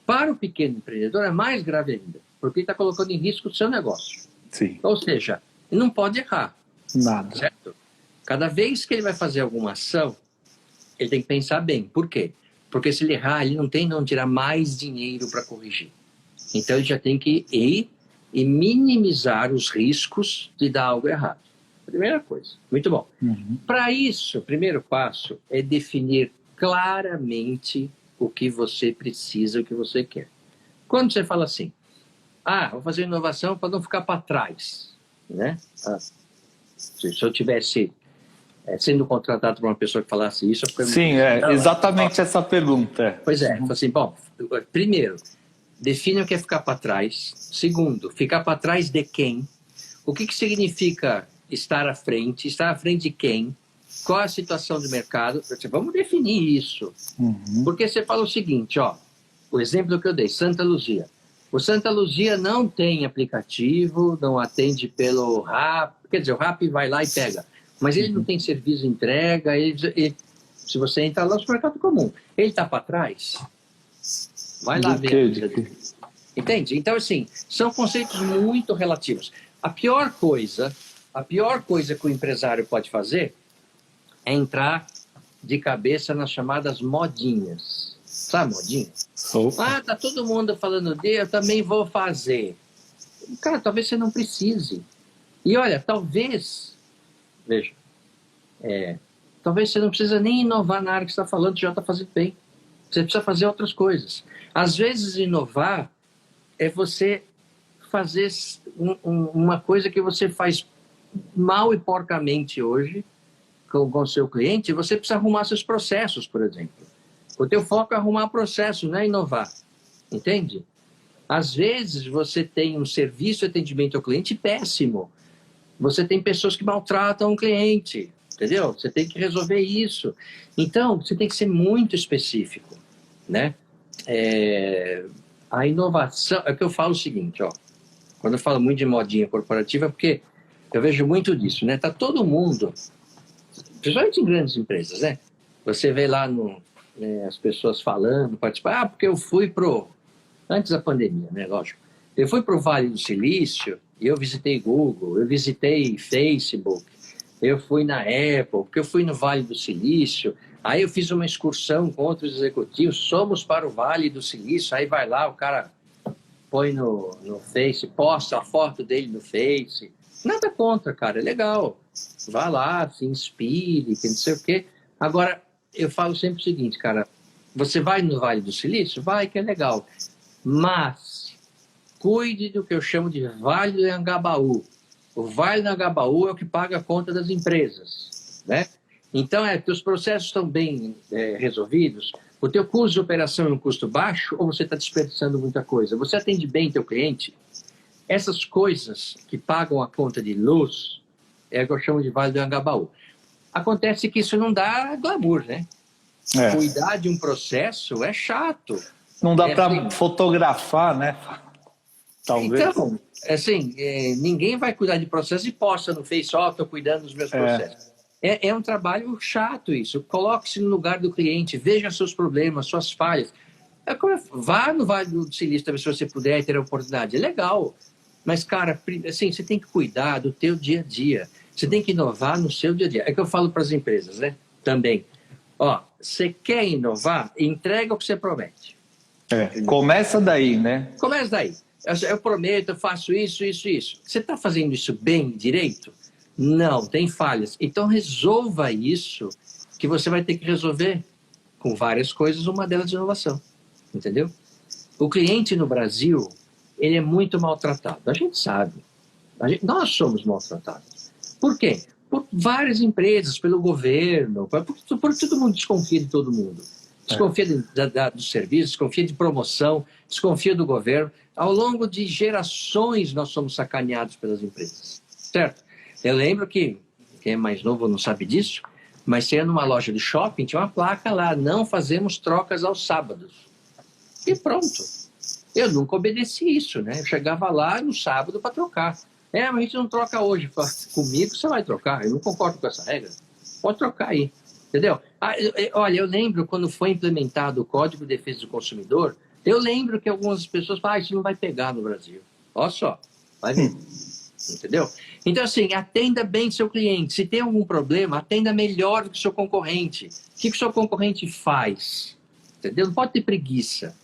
Para o pequeno empreendedor é mais grave ainda, porque ele está colocando em risco o seu negócio. Sim. Ou seja, ele não pode errar. Nada. Certo? Cada vez que ele vai fazer alguma ação, ele tem que pensar bem. Por quê? Porque se ele errar, ele não tem onde tirar mais dinheiro para corrigir. Então, ele já tem que ir e minimizar os riscos de dar algo errado. Primeira coisa. Muito bom. Para isso, o primeiro passo é definir claramente o que você precisa, o que você quer. Quando você fala assim, vou fazer inovação para não ficar para trás, né? Se eu tivesse sendo contratado por uma pessoa que falasse isso... Sim, exatamente essa pergunta. Pois é, assim, bom, primeiro, define o que é ficar para trás. Segundo, ficar para trás de quem? O que significa estar à frente? Estar à frente de quem? Qual a situação do mercado? Vamos definir isso. Porque você fala o seguinte, ó, o exemplo que eu dei, Santa Luzia. O Santa Luzia não tem aplicativo, não atende pelo Rap, quer dizer, o Rap vai lá e pega, mas ele não tem serviço de entrega, se você entrar lá no mercado comum, ele está para trás? Vai lá ver. Entende? Então, assim, são conceitos muito relativos. A pior coisa que o empresário pode fazer é entrar de cabeça nas chamadas modinhas. Sabe modinha? Tá todo mundo falando de, eu também vou fazer. Cara, talvez você não precise. E olha, talvez você não precisa nem inovar na área que você está falando, já está fazendo bem. Você precisa fazer outras coisas. Às vezes, inovar é você fazer uma coisa que você faz mal e porcamente hoje com o seu cliente, você precisa arrumar seus processos, por exemplo. O teu foco é arrumar processo, não é inovar. Entende? Às vezes, você tem um serviço de atendimento ao cliente péssimo. Você tem pessoas que maltratam o cliente, entendeu? Você tem que resolver isso. Então, você tem que ser muito específico, né? A inovação... É que eu falo o seguinte, ó. Quando eu falo muito de modinha corporativa, é porque eu vejo muito disso, né? Tá todo mundo, principalmente em grandes empresas, né? Você vê lá as pessoas falando, participando, porque eu fui antes da pandemia, né? Lógico. Eu fui pro Vale do Silício, e eu visitei Google, eu visitei Facebook, eu fui na Apple, porque eu fui no Vale do Silício, aí eu fiz uma excursão com outros executivos, somos para o Vale do Silício, aí vai lá, o cara põe no Face, posta a foto dele no Face. Nada contra, cara, é legal. Vá lá, se inspire, que não sei o quê. Agora, eu falo sempre o seguinte, cara, você vai no Vale do Silício? Vai, que é legal. Mas cuide do que eu chamo de Vale do Anhangabaú. O Vale do Anhangabaú é o que paga a conta das empresas, né? Então, teus processos estão bem resolvidos? O teu custo de operação é um custo baixo ou você está desperdiçando muita coisa? Você atende bem teu cliente? Essas coisas que pagam a conta de luz é o que eu chamo de Vale do Anhangabaú. Acontece que isso não dá glamour, né? Cuidar de um processo é chato. Não dá para fotografar, né? Talvez. Então, assim, ninguém vai cuidar de processo e posta no Face, estou cuidando dos meus processos. É um trabalho chato isso. Coloque-se no lugar do cliente, veja seus problemas, suas falhas. Vá no Vale do Silício, se você puder ter a oportunidade. É legal. Mas, cara, assim, você tem que cuidar do teu dia a dia. Você tem que inovar no seu dia a dia. É que eu falo para as empresas, né? Também. Ó, você quer inovar? Entrega o que você promete. Começa daí, né? Começa daí. Eu prometo, eu faço isso, isso, isso. Você está fazendo isso bem, direito? Não, tem falhas. Então resolva isso, que você vai ter que resolver com várias coisas, uma delas de inovação. Entendeu? O cliente no Brasil, ele é muito maltratado. A gente sabe. Nós somos maltratados. Por quê? Por várias empresas, pelo governo, por todo mundo desconfia de todo mundo. desconfia do serviço, desconfia de promoção, desconfia do governo. Ao longo de gerações nós somos sacaneados pelas empresas, certo? Eu lembro que, quem é mais novo não sabe disso, mas sendo numa loja de shopping, tinha uma placa lá, não fazemos trocas aos sábados. E pronto. Eu nunca obedeci isso, né? Eu chegava lá no sábado para trocar. Mas a gente não troca hoje. Comigo você vai trocar. Eu não concordo com essa regra. Pode trocar aí. Entendeu? Olha, eu lembro quando foi implementado o Código de Defesa do Consumidor, eu lembro que algumas pessoas falaram, isso não vai pegar no Brasil. Olha só, vai ver. Entendeu? Então, assim, atenda bem seu cliente. Se tem algum problema, atenda melhor do que o seu concorrente. O que o seu concorrente faz? Entendeu? Não pode ter preguiça.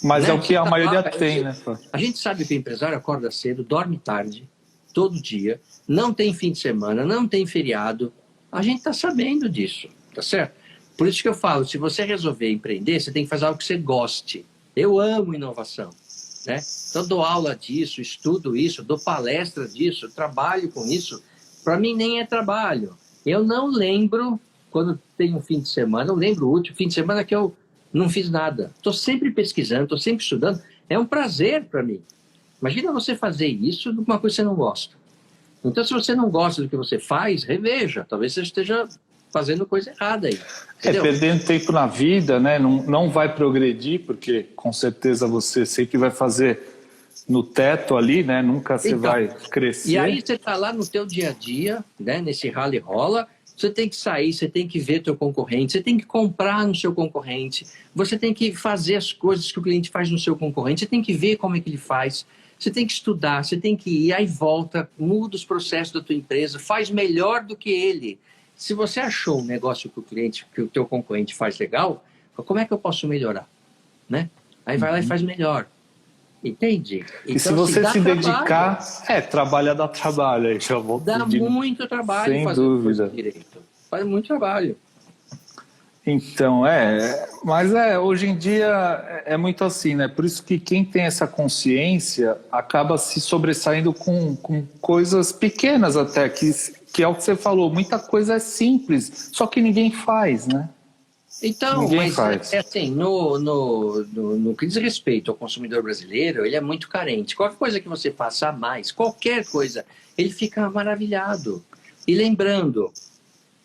Mas né? É o que a maioria lá, tem, né? A gente sabe que o empresário acorda cedo, dorme tarde, todo dia, não tem fim de semana, não tem feriado. A gente está sabendo disso, tá certo? Por isso que eu falo, se você resolver empreender, você tem que fazer algo que você goste. Eu amo inovação, né? Então, dou aula disso, estudo isso, dou palestra disso, trabalho com isso. Para mim, nem é trabalho. Eu não lembro, quando tem um fim de semana, eu lembro o último fim de semana que eu não fiz nada. Estou sempre pesquisando, estou sempre estudando. É um prazer para mim. Imagina você fazer isso de uma coisa que você não gosta. Então, se você não gosta do que você faz, reveja. Talvez você esteja fazendo coisa errada aí. Entendeu? Perdendo tempo na vida, né? Não vai progredir, porque com certeza você sempre vai fazer no teto ali, né? Nunca você vai crescer. E aí você está lá no teu dia a dia, né? Nesse rala e rola, você tem que sair, você tem que ver teu concorrente, você tem que comprar no seu concorrente, você tem que fazer as coisas que o cliente faz no seu concorrente, você tem que ver como é que ele faz, você tem que estudar, você tem que ir, aí volta, muda os processos da tua empresa, faz melhor do que ele. Se você achou um negócio que o teu concorrente faz legal, como é que eu posso melhorar? Né? Aí vai lá e faz melhor. Entende? E se você se dedicar, trabalhar dá trabalho. Aí já vou dá muito trabalho sem fazer dúvida. Direito. Faz muito trabalho. Então, mas hoje em dia é muito assim, né? Por isso que quem tem essa consciência acaba se sobressaindo com coisas pequenas até, que é o que você falou, muita coisa é simples, só que ninguém faz, né? Então, ninguém mas faz. Assim, no que diz respeito ao consumidor brasileiro, ele é muito carente. Qualquer coisa que você faça a mais, qualquer coisa, ele fica maravilhado. E lembrando,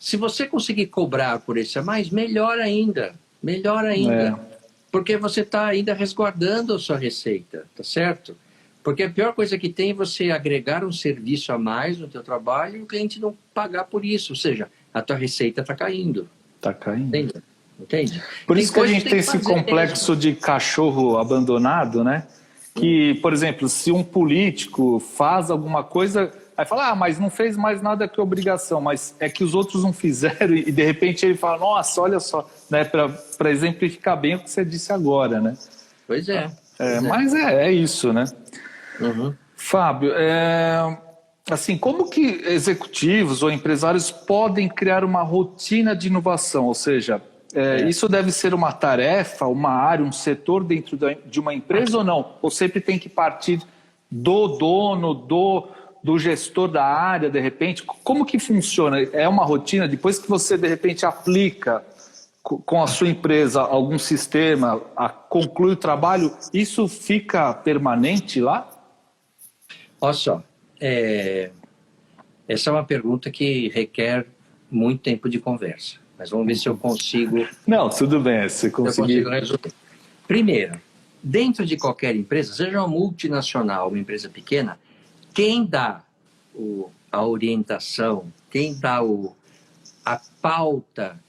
se você conseguir cobrar por esse a mais, melhor ainda. Melhor ainda. Porque você está ainda resguardando a sua receita, tá certo? Porque a pior coisa que tem é você agregar um serviço a mais no teu trabalho e o cliente não pagar por isso. Ou seja, a tua receita está caindo. Está caindo. Entende? Por isso que a gente tem esse complexo de cachorro abandonado, né? Que, por exemplo, se um político faz alguma coisa, aí fala, mas não fez mais nada que obrigação, mas é que os outros não fizeram e de repente ele fala, nossa, olha só, né? Para exemplificar bem o que você disse agora, né? Pois é. Mas é isso, né? Uhum. Fábio, assim, como que executivos ou empresários podem criar uma rotina de inovação? Ou seja, isso deve ser uma tarefa, uma área, um setor dentro de uma empresa ou não? Ou sempre tem que partir do dono, do gestor da área, de repente? Como que funciona? É uma rotina? Depois que você, de repente, aplica com a sua empresa algum sistema, conclui o trabalho, isso fica permanente lá? Olha só, essa é uma pergunta que requer muito tempo de conversa. Mas vamos ver se eu consigo... Não, tudo bem, se conseguir... Eu consigo resolver. Primeiro, dentro de qualquer empresa, seja uma multinacional, uma empresa pequena, quem dá a orientação, quem dá a pauta,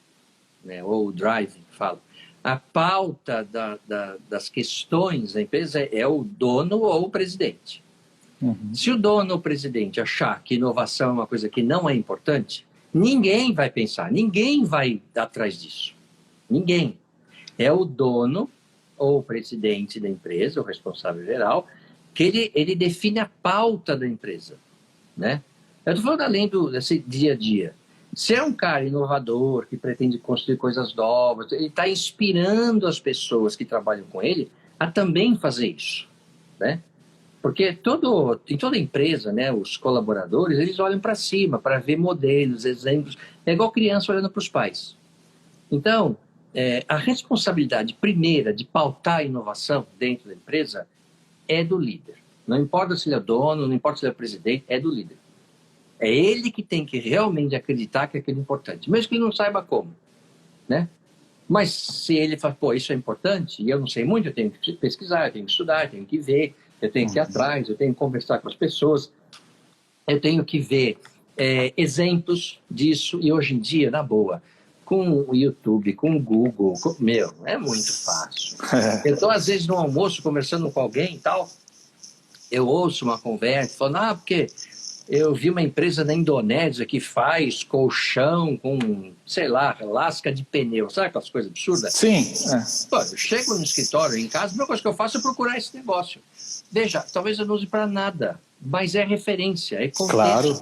né, ou o drive, falo, a pauta das questões da empresa é o dono ou o presidente. Uhum. Se o dono ou o presidente achar que inovação é uma coisa que não é importante, ninguém vai pensar, ninguém vai atrás disso. Ninguém. É o dono ou o presidente da empresa, o responsável geral, que ele define a pauta da empresa. Né? Eu estou falando além desse dia a dia. Se é um cara inovador, que pretende construir coisas novas, ele está inspirando as pessoas que trabalham com ele a também fazer isso. Né? Porque em toda empresa, né, os colaboradores, eles olham para cima para ver modelos, exemplos. É igual criança olhando para os pais. Então, a responsabilidade primeira de pautar a inovação dentro da empresa é do líder. Não importa se ele é dono, não importa se ele é presidente, é do líder. É ele que tem que realmente acreditar que aquilo é importante, mesmo que ele não saiba como, né? Mas se ele fala, pô, isso é importante, e eu não sei muito, eu tenho que pesquisar, eu tenho que estudar, eu tenho que ver, eu tenho que ir atrás, eu tenho que conversar com as pessoas, eu tenho que ver exemplos disso, e hoje em dia, na boa, com o YouTube, com o Google, meu, é muito fácil. Eu estou, às vezes, no almoço, conversando com alguém e tal, eu ouço uma conversa, falando, porque eu vi uma empresa na Indonésia que faz colchão com, sei lá, lasca de pneu, sabe aquelas coisas absurdas? Sim. Pô, eu chego no escritório, em casa, a primeira coisa que eu faço é procurar esse negócio. Veja, talvez eu não use para nada, mas é referência, é contexto. Claro.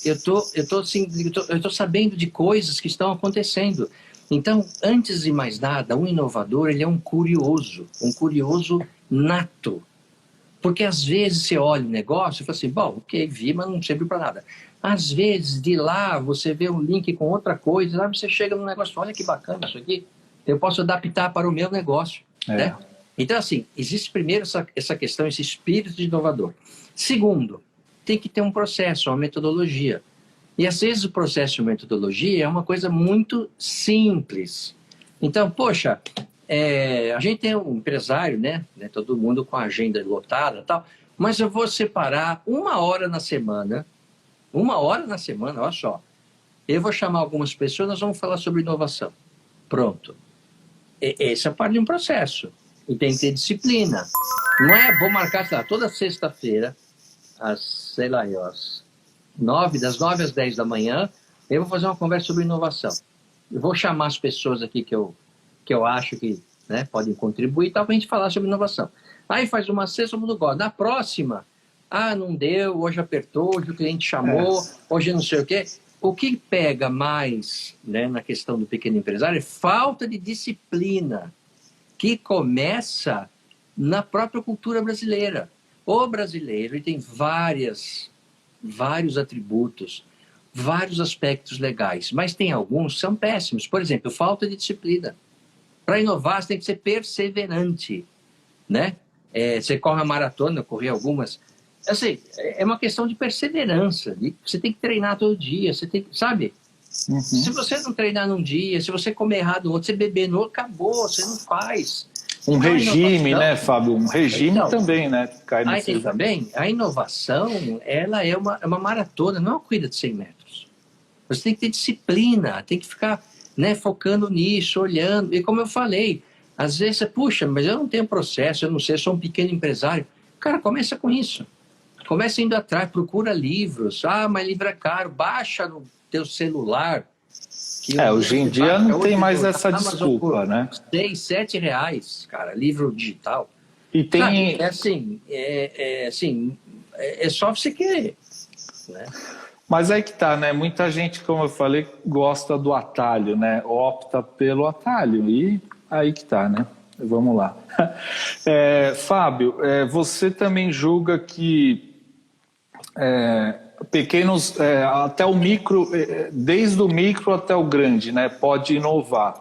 Eu tô sabendo de coisas que estão acontecendo. Então, antes de mais nada, um inovador, ele é um curioso nato. Porque às vezes você olha o negócio e fala assim, bom, ok, vi, mas não serviu para nada. Às vezes, de lá, você vê um link com outra coisa, lá você chega num negócio, olha que bacana isso aqui, eu posso adaptar para o meu negócio. Né? Então, assim, existe primeiro essa questão, esse espírito de inovador. Segundo, tem que ter um processo, uma metodologia. E às vezes o processo e a metodologia é uma coisa muito simples. Então, poxa, a gente tem um empresário, né? Todo mundo com a agenda lotada e tal, mas eu vou separar 1 hora na semana, olha só, eu vou chamar algumas pessoas, nós vamos falar sobre inovação. Pronto. Essa é parte de um processo. E tem que ter disciplina. Não é, vou marcar, sei lá, toda sexta-feira, das 9 às 10 da manhã, eu vou fazer uma conversa sobre inovação. Eu vou chamar as pessoas aqui que eu acho que, né, podem contribuir para a gente falar sobre inovação. Aí faz uma sexta, todo mundo gosta. Na próxima, não deu, hoje apertou, hoje o cliente chamou, hoje não sei o quê. O que pega mais, né, na questão do pequeno empresário é falta de disciplina, que começa na própria cultura brasileira. O brasileiro ele tem vários atributos, vários aspectos legais, mas tem alguns que são péssimos. Por exemplo, falta de disciplina. Para inovar, você tem que ser perseverante, né? Você corre a maratona, eu corri algumas. Assim, é uma questão de perseverança. Você tem que treinar todo dia, você tem, sabe? Uhum. Se você não treinar num dia, se você comer errado no outro, você beber no outro, acabou, você não faz. Um regime, né, Fábio? Um regime também, né? Aí tem também, a inovação, ela é uma maratona, não é uma corrida de 100 metros. Você tem que ter disciplina, tem que ficar, né, focando nisso, olhando. E como eu falei, às vezes você, puxa, mas eu não tenho processo, eu não sei, eu sou um pequeno empresário. Cara, começa com isso. Começa indo atrás, procura livros. Mas livro é caro, baixa no teu celular. Hoje em dia não tem mais essa desculpa, né? 6, 7 reais, cara, livro digital. E tem... é só você querer, né? Mas aí que tá, né? Muita gente, como eu falei, gosta do atalho, né? Opta pelo atalho. E aí que tá, né? Vamos lá. Fábio, você também julga que pequenos, até o micro, desde o micro até o grande, né? Pode inovar.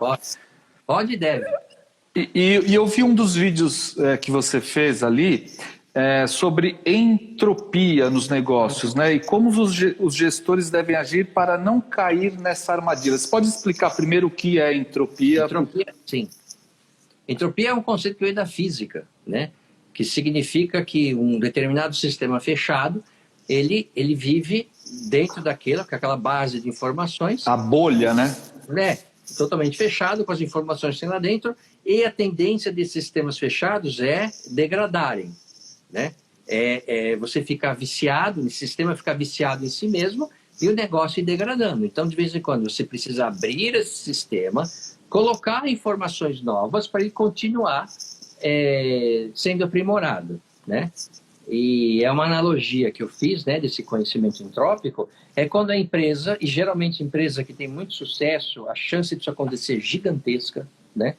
Pode e deve. E eu vi um dos vídeos que você fez ali sobre entropia nos negócios, né? E como os gestores devem agir para não cair nessa armadilha. Você pode explicar primeiro o que é entropia? Entropia, sim. Entropia é um conceito que veio da física, né? Que significa que um determinado sistema fechado ele vive dentro daquela base de informações. A bolha, né? Totalmente fechado, com as informações que tem lá dentro, e a tendência desses sistemas fechados é degradarem, né? Você ficar viciado, o sistema ficar viciado em si mesmo e o negócio ir degradando. Então, de vez em quando, você precisa abrir esse sistema, colocar informações novas para ele continuar sendo aprimorado, né? E é uma analogia que eu fiz, né, desse conhecimento entrópico, é quando a empresa, e geralmente empresa que tem muito sucesso, a chance disso acontecer é gigantesca, né?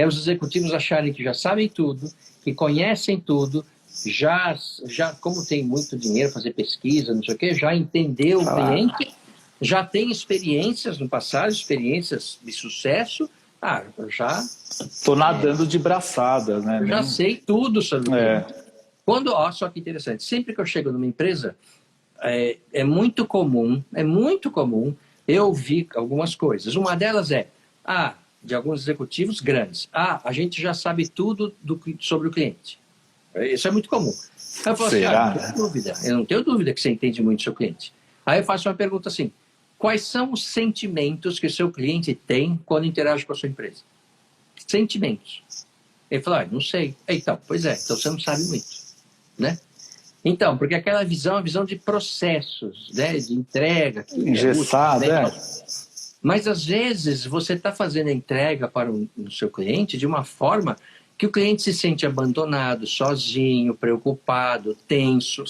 Os executivos acharem que já sabem tudo, que conhecem tudo, já como tem muito dinheiro, fazer pesquisa, não sei o quê, já entendeu o cliente, já tem experiências no passado, experiências de sucesso, Eu já... Tô nadando de braçada, né? Eu já sei tudo sobre o cliente. Só que interessante, sempre que eu chego numa empresa, é muito comum eu ouvir algumas coisas. Uma delas de alguns executivos grandes, a gente já sabe tudo sobre o cliente. Isso é muito comum. Eu falo eu não tenho dúvida que você entende muito do seu cliente. Aí eu faço uma pergunta assim, quais são os sentimentos que o seu cliente tem quando interage com a sua empresa? Sentimentos. Ele fala, não sei. Então você não sabe muito, né? Então, porque aquela visão é uma visão de processos, né? De entrega. Engessada, Mas, às vezes, você está fazendo a entrega para o seu cliente de uma forma que o cliente se sente abandonado, sozinho, preocupado, tenso.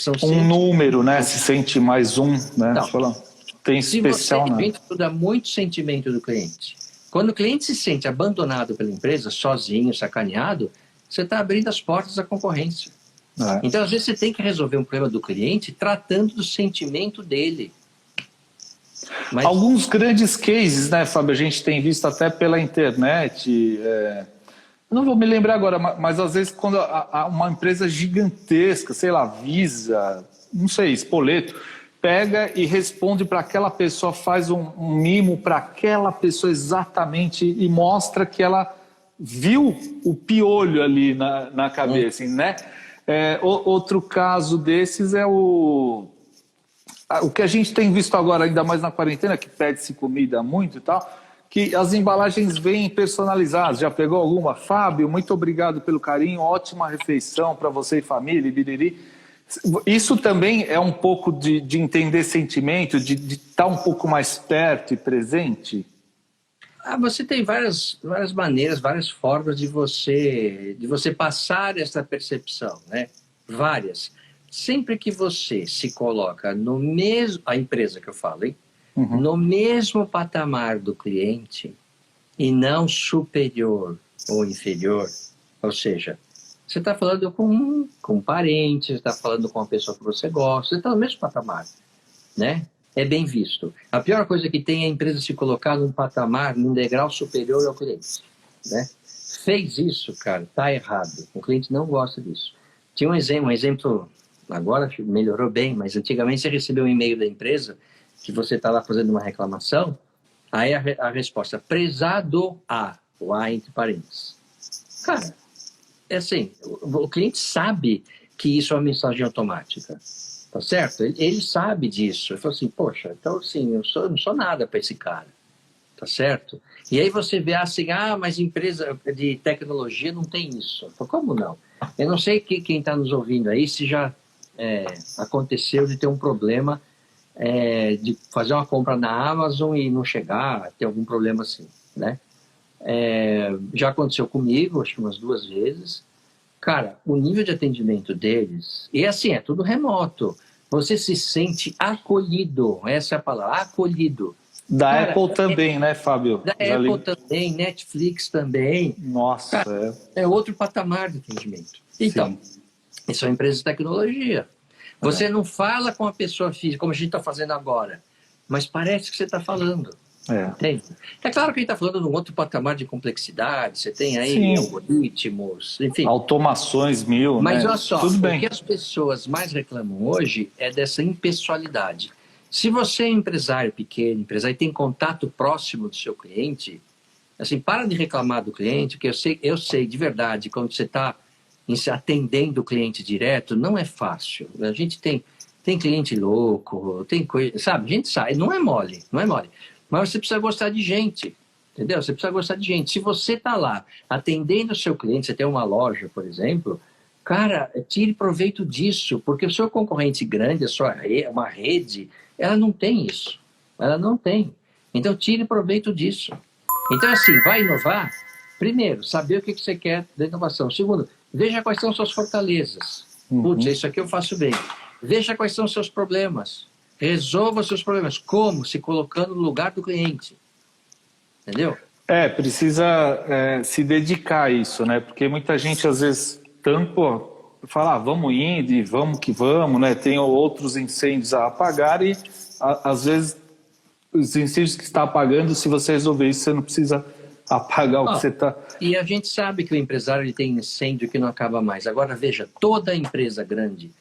Número, né? Se sente mais um, né? Então, tem especial, né? Estuda muito o sentimento do cliente. Quando o cliente se sente abandonado pela empresa, sozinho, sacaneado, você está abrindo as portas à concorrência. Então, às vezes, você tem que resolver um problema do cliente tratando do sentimento dele. Alguns grandes cases, né, Fábio? A gente tem visto até pela internet. Não vou me lembrar agora, mas às vezes quando uma empresa gigantesca, sei lá, Visa, não sei, Spoleto, pega e responde para aquela pessoa, faz um mimo para aquela pessoa exatamente e mostra que ela viu o piolho ali na cabeça, né? Outro caso desses é o que a gente tem visto agora, ainda mais na quarentena, que pede-se comida muito e tal, que as embalagens vêm personalizadas. Já pegou alguma? Fábio, muito obrigado pelo carinho, ótima refeição para você e família, biriri. Isso também é um pouco de entender sentimento, de estar um pouco mais perto e presente? Você tem várias maneiras, várias formas de você passar essa percepção, né? Várias. Sempre que você se coloca no mesmo... A empresa que eu falo, hein? No mesmo patamar do cliente e não superior ou inferior, ou seja, você está falando com um parente, você está falando com uma pessoa que você gosta, você está no mesmo patamar, né? É bem visto. A pior coisa que tem é a empresa se colocar num patamar, num degrau superior ao cliente, né? Fez isso, cara, tá errado. O cliente não gosta disso. Tinha um exemplo, agora melhorou bem, mas antigamente você recebeu um e-mail da empresa que você está lá fazendo uma reclamação, aí a resposta, prezado o A entre parênteses. Cara, é assim, o cliente sabe que isso é uma mensagem automática, tá certo? Ele sabe disso. Ele falou assim, poxa, então assim, eu não sou nada para esse cara, tá certo? E aí você vê assim, mas empresa de tecnologia não tem isso. Eu falo, como não? Eu não sei quem está nos ouvindo aí se já aconteceu de ter um problema de fazer uma compra na Amazon e não chegar, ter algum problema assim, né? Já aconteceu comigo, acho que umas 2 vezes. Cara, o nível de atendimento deles, e assim, é tudo remoto, você se sente acolhido, essa é a palavra, acolhido. Da Apple também, né, Fábio? Da Apple também, Netflix também. Nossa, cara, é outro patamar de atendimento. Então, isso é uma empresa de tecnologia. Você não fala com a pessoa física, como a gente está fazendo agora, mas parece que você está falando. Entende? É claro que a gente está falando de um outro patamar de complexidade, você tem aí algoritmos, enfim. Automações mil, mas né? Olha só, tudo bem. O que as pessoas mais reclamam hoje é dessa impessoalidade. Se você é empresário pequeno, empresário e tem contato próximo do seu cliente, assim, para de reclamar do cliente, porque eu sei de verdade, quando você está atendendo o cliente direto, não é fácil. A gente tem cliente louco, tem coisa, sabe? A gente sabe, não é mole. Mas você precisa gostar de gente, entendeu? Você precisa gostar de gente. Se você está lá atendendo o seu cliente, você tem uma loja, por exemplo, cara, tire proveito disso, porque o seu concorrente grande, uma rede, ela não tem isso. Ela não tem. Então, tire proveito disso. Então, assim, vai inovar? Primeiro, saber o que você quer da inovação. Segundo, veja quais são suas fortalezas. Putz, isso aqui eu faço bem. Veja quais são os seus problemas. Resolva os seus problemas. Como? Se colocando no lugar do cliente. Entendeu? Precisa se dedicar a isso, né? Porque muita gente, às vezes, fala, vamos indo e vamos que vamos, né? Tem outros incêndios a apagar e, às vezes, os incêndios que está apagando, se você resolver isso, você não precisa apagar o que você está... E a gente sabe que o empresário ele tem incêndio que não acaba mais. Agora, veja, toda empresa grande,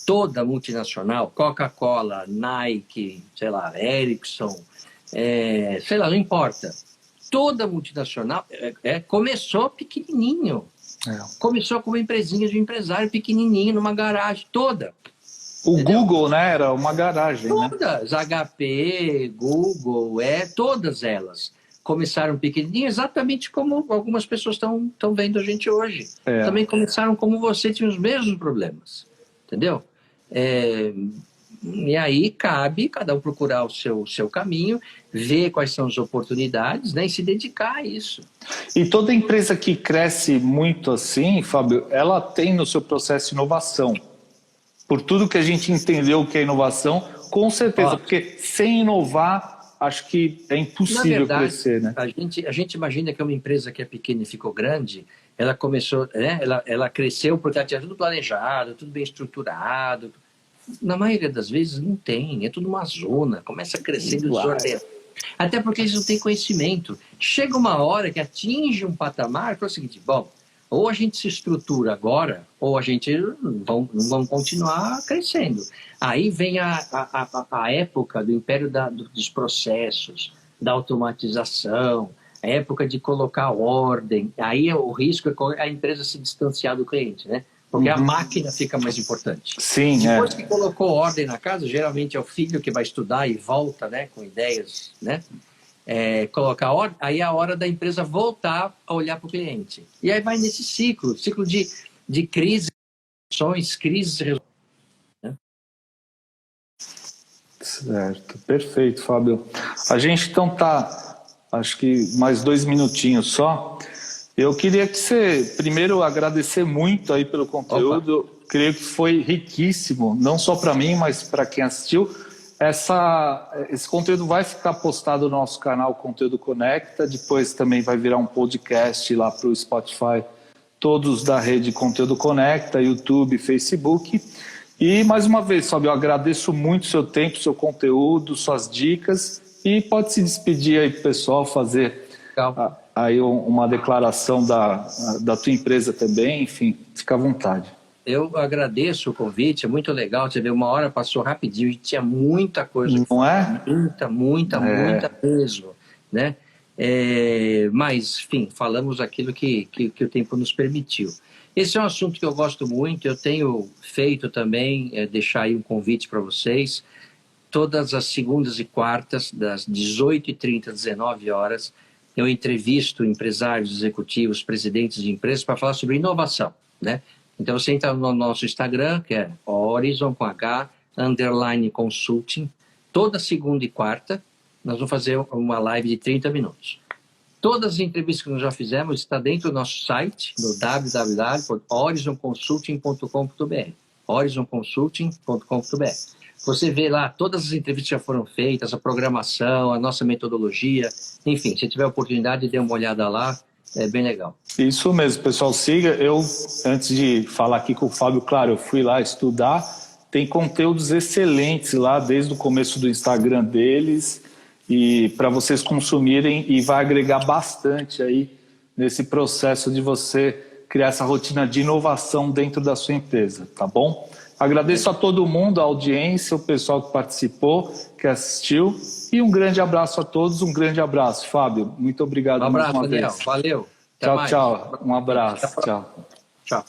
toda multinacional, Coca-Cola, Nike, sei lá, Ericsson, sei lá, não importa. Toda multinacional começou pequenininho. Começou com uma empresinha de um empresário pequenininho, numa garagem, toda. O entendeu? Google, né, era uma garagem, todas, né? HP, Google, todas elas começaram pequenininhas, exatamente como algumas pessoas estão vendo a gente hoje. Também começaram como você, tinham os mesmos problemas, entendeu? E aí cabe cada um procurar o seu caminho, ver quais são as oportunidades, né, e se dedicar a isso. E toda empresa que cresce muito assim, Fábio, ela tem no seu processo inovação. Por tudo que a gente entendeu que é inovação, com certeza, porque sem inovar, acho que é impossível verdade, crescer, né? A gente imagina que uma empresa que é pequena e ficou grande, ela começou, né, ela cresceu porque ela tinha tudo planejado, tudo bem estruturado. Na maioria das vezes não tem, é tudo uma zona, começa crescendo desordenado. Até porque eles não têm conhecimento. Chega uma hora que atinge um patamar que é o seguinte, bom, ou a gente se estrutura agora, ou a gente não vamos continuar crescendo. Aí vem a época do império dos processos, da automatização, a época de colocar ordem. Aí o risco é a empresa se distanciar do cliente, né? Porque a máquina fica mais importante. Sim, depois que colocou ordem na casa, geralmente é o filho que vai estudar e volta, né, com ideias, né? Colocar ordem, aí é a hora da empresa voltar a olhar para o cliente. E aí vai nesse ciclo de crises, crises, né? Certo, perfeito, Fábio. A gente então tá, acho que mais 2 minutinhos só. Eu queria que você, primeiro, agradecer muito aí pelo conteúdo. Opa. Creio que foi riquíssimo, não só para mim, mas para quem assistiu. Esse conteúdo vai ficar postado no nosso canal Conteúdo Conecta, depois também vai virar um podcast lá para o Spotify, todos da rede Conteúdo Conecta, YouTube, Facebook. E, mais uma vez, Fábio, eu agradeço muito o seu tempo, seu conteúdo, suas dicas, e pode se despedir aí, pessoal, fazer aí uma declaração da tua empresa também, enfim, fica à vontade. Eu agradeço o convite, é muito legal, você vê, 1 hora passou rapidinho e tinha muita coisa. Não é? Muita mesmo, né? Mas, enfim, falamos aquilo que o tempo nos permitiu. Esse é um assunto que eu gosto muito, eu tenho feito também, deixar aí um convite para vocês, todas as segundas e quartas, das 18h30 às 19 horas, eu entrevisto empresários, executivos, presidentes de empresas para falar sobre inovação, né? Então você entra no nosso Instagram, que é Horizon com H, _consulting. Toda segunda e quarta nós vamos fazer uma live de 30 minutos. Todas as entrevistas que nós já fizemos estão dentro do nosso site, no www.horizonconsulting.com.br. horizonconsulting.com.br. Você vê lá todas as entrevistas que já foram feitas, a programação, a nossa metodologia, enfim, se tiver oportunidade, dê uma olhada lá. É bem legal. Isso mesmo, pessoal, siga. Eu, antes de falar aqui com o Fábio, claro, eu fui lá estudar, tem conteúdos excelentes lá, desde o começo do Instagram deles, e para vocês consumirem, e vai agregar bastante aí nesse processo de você criar essa rotina de inovação dentro da sua empresa, tá bom? Agradeço a todo mundo, a audiência, o pessoal que participou, que assistiu, e um grande abraço a todos, um grande abraço. Fábio, muito obrigado mais uma vez. Daniel, valeu. Tchau, tchau. Um abraço. Tchau. Tchau.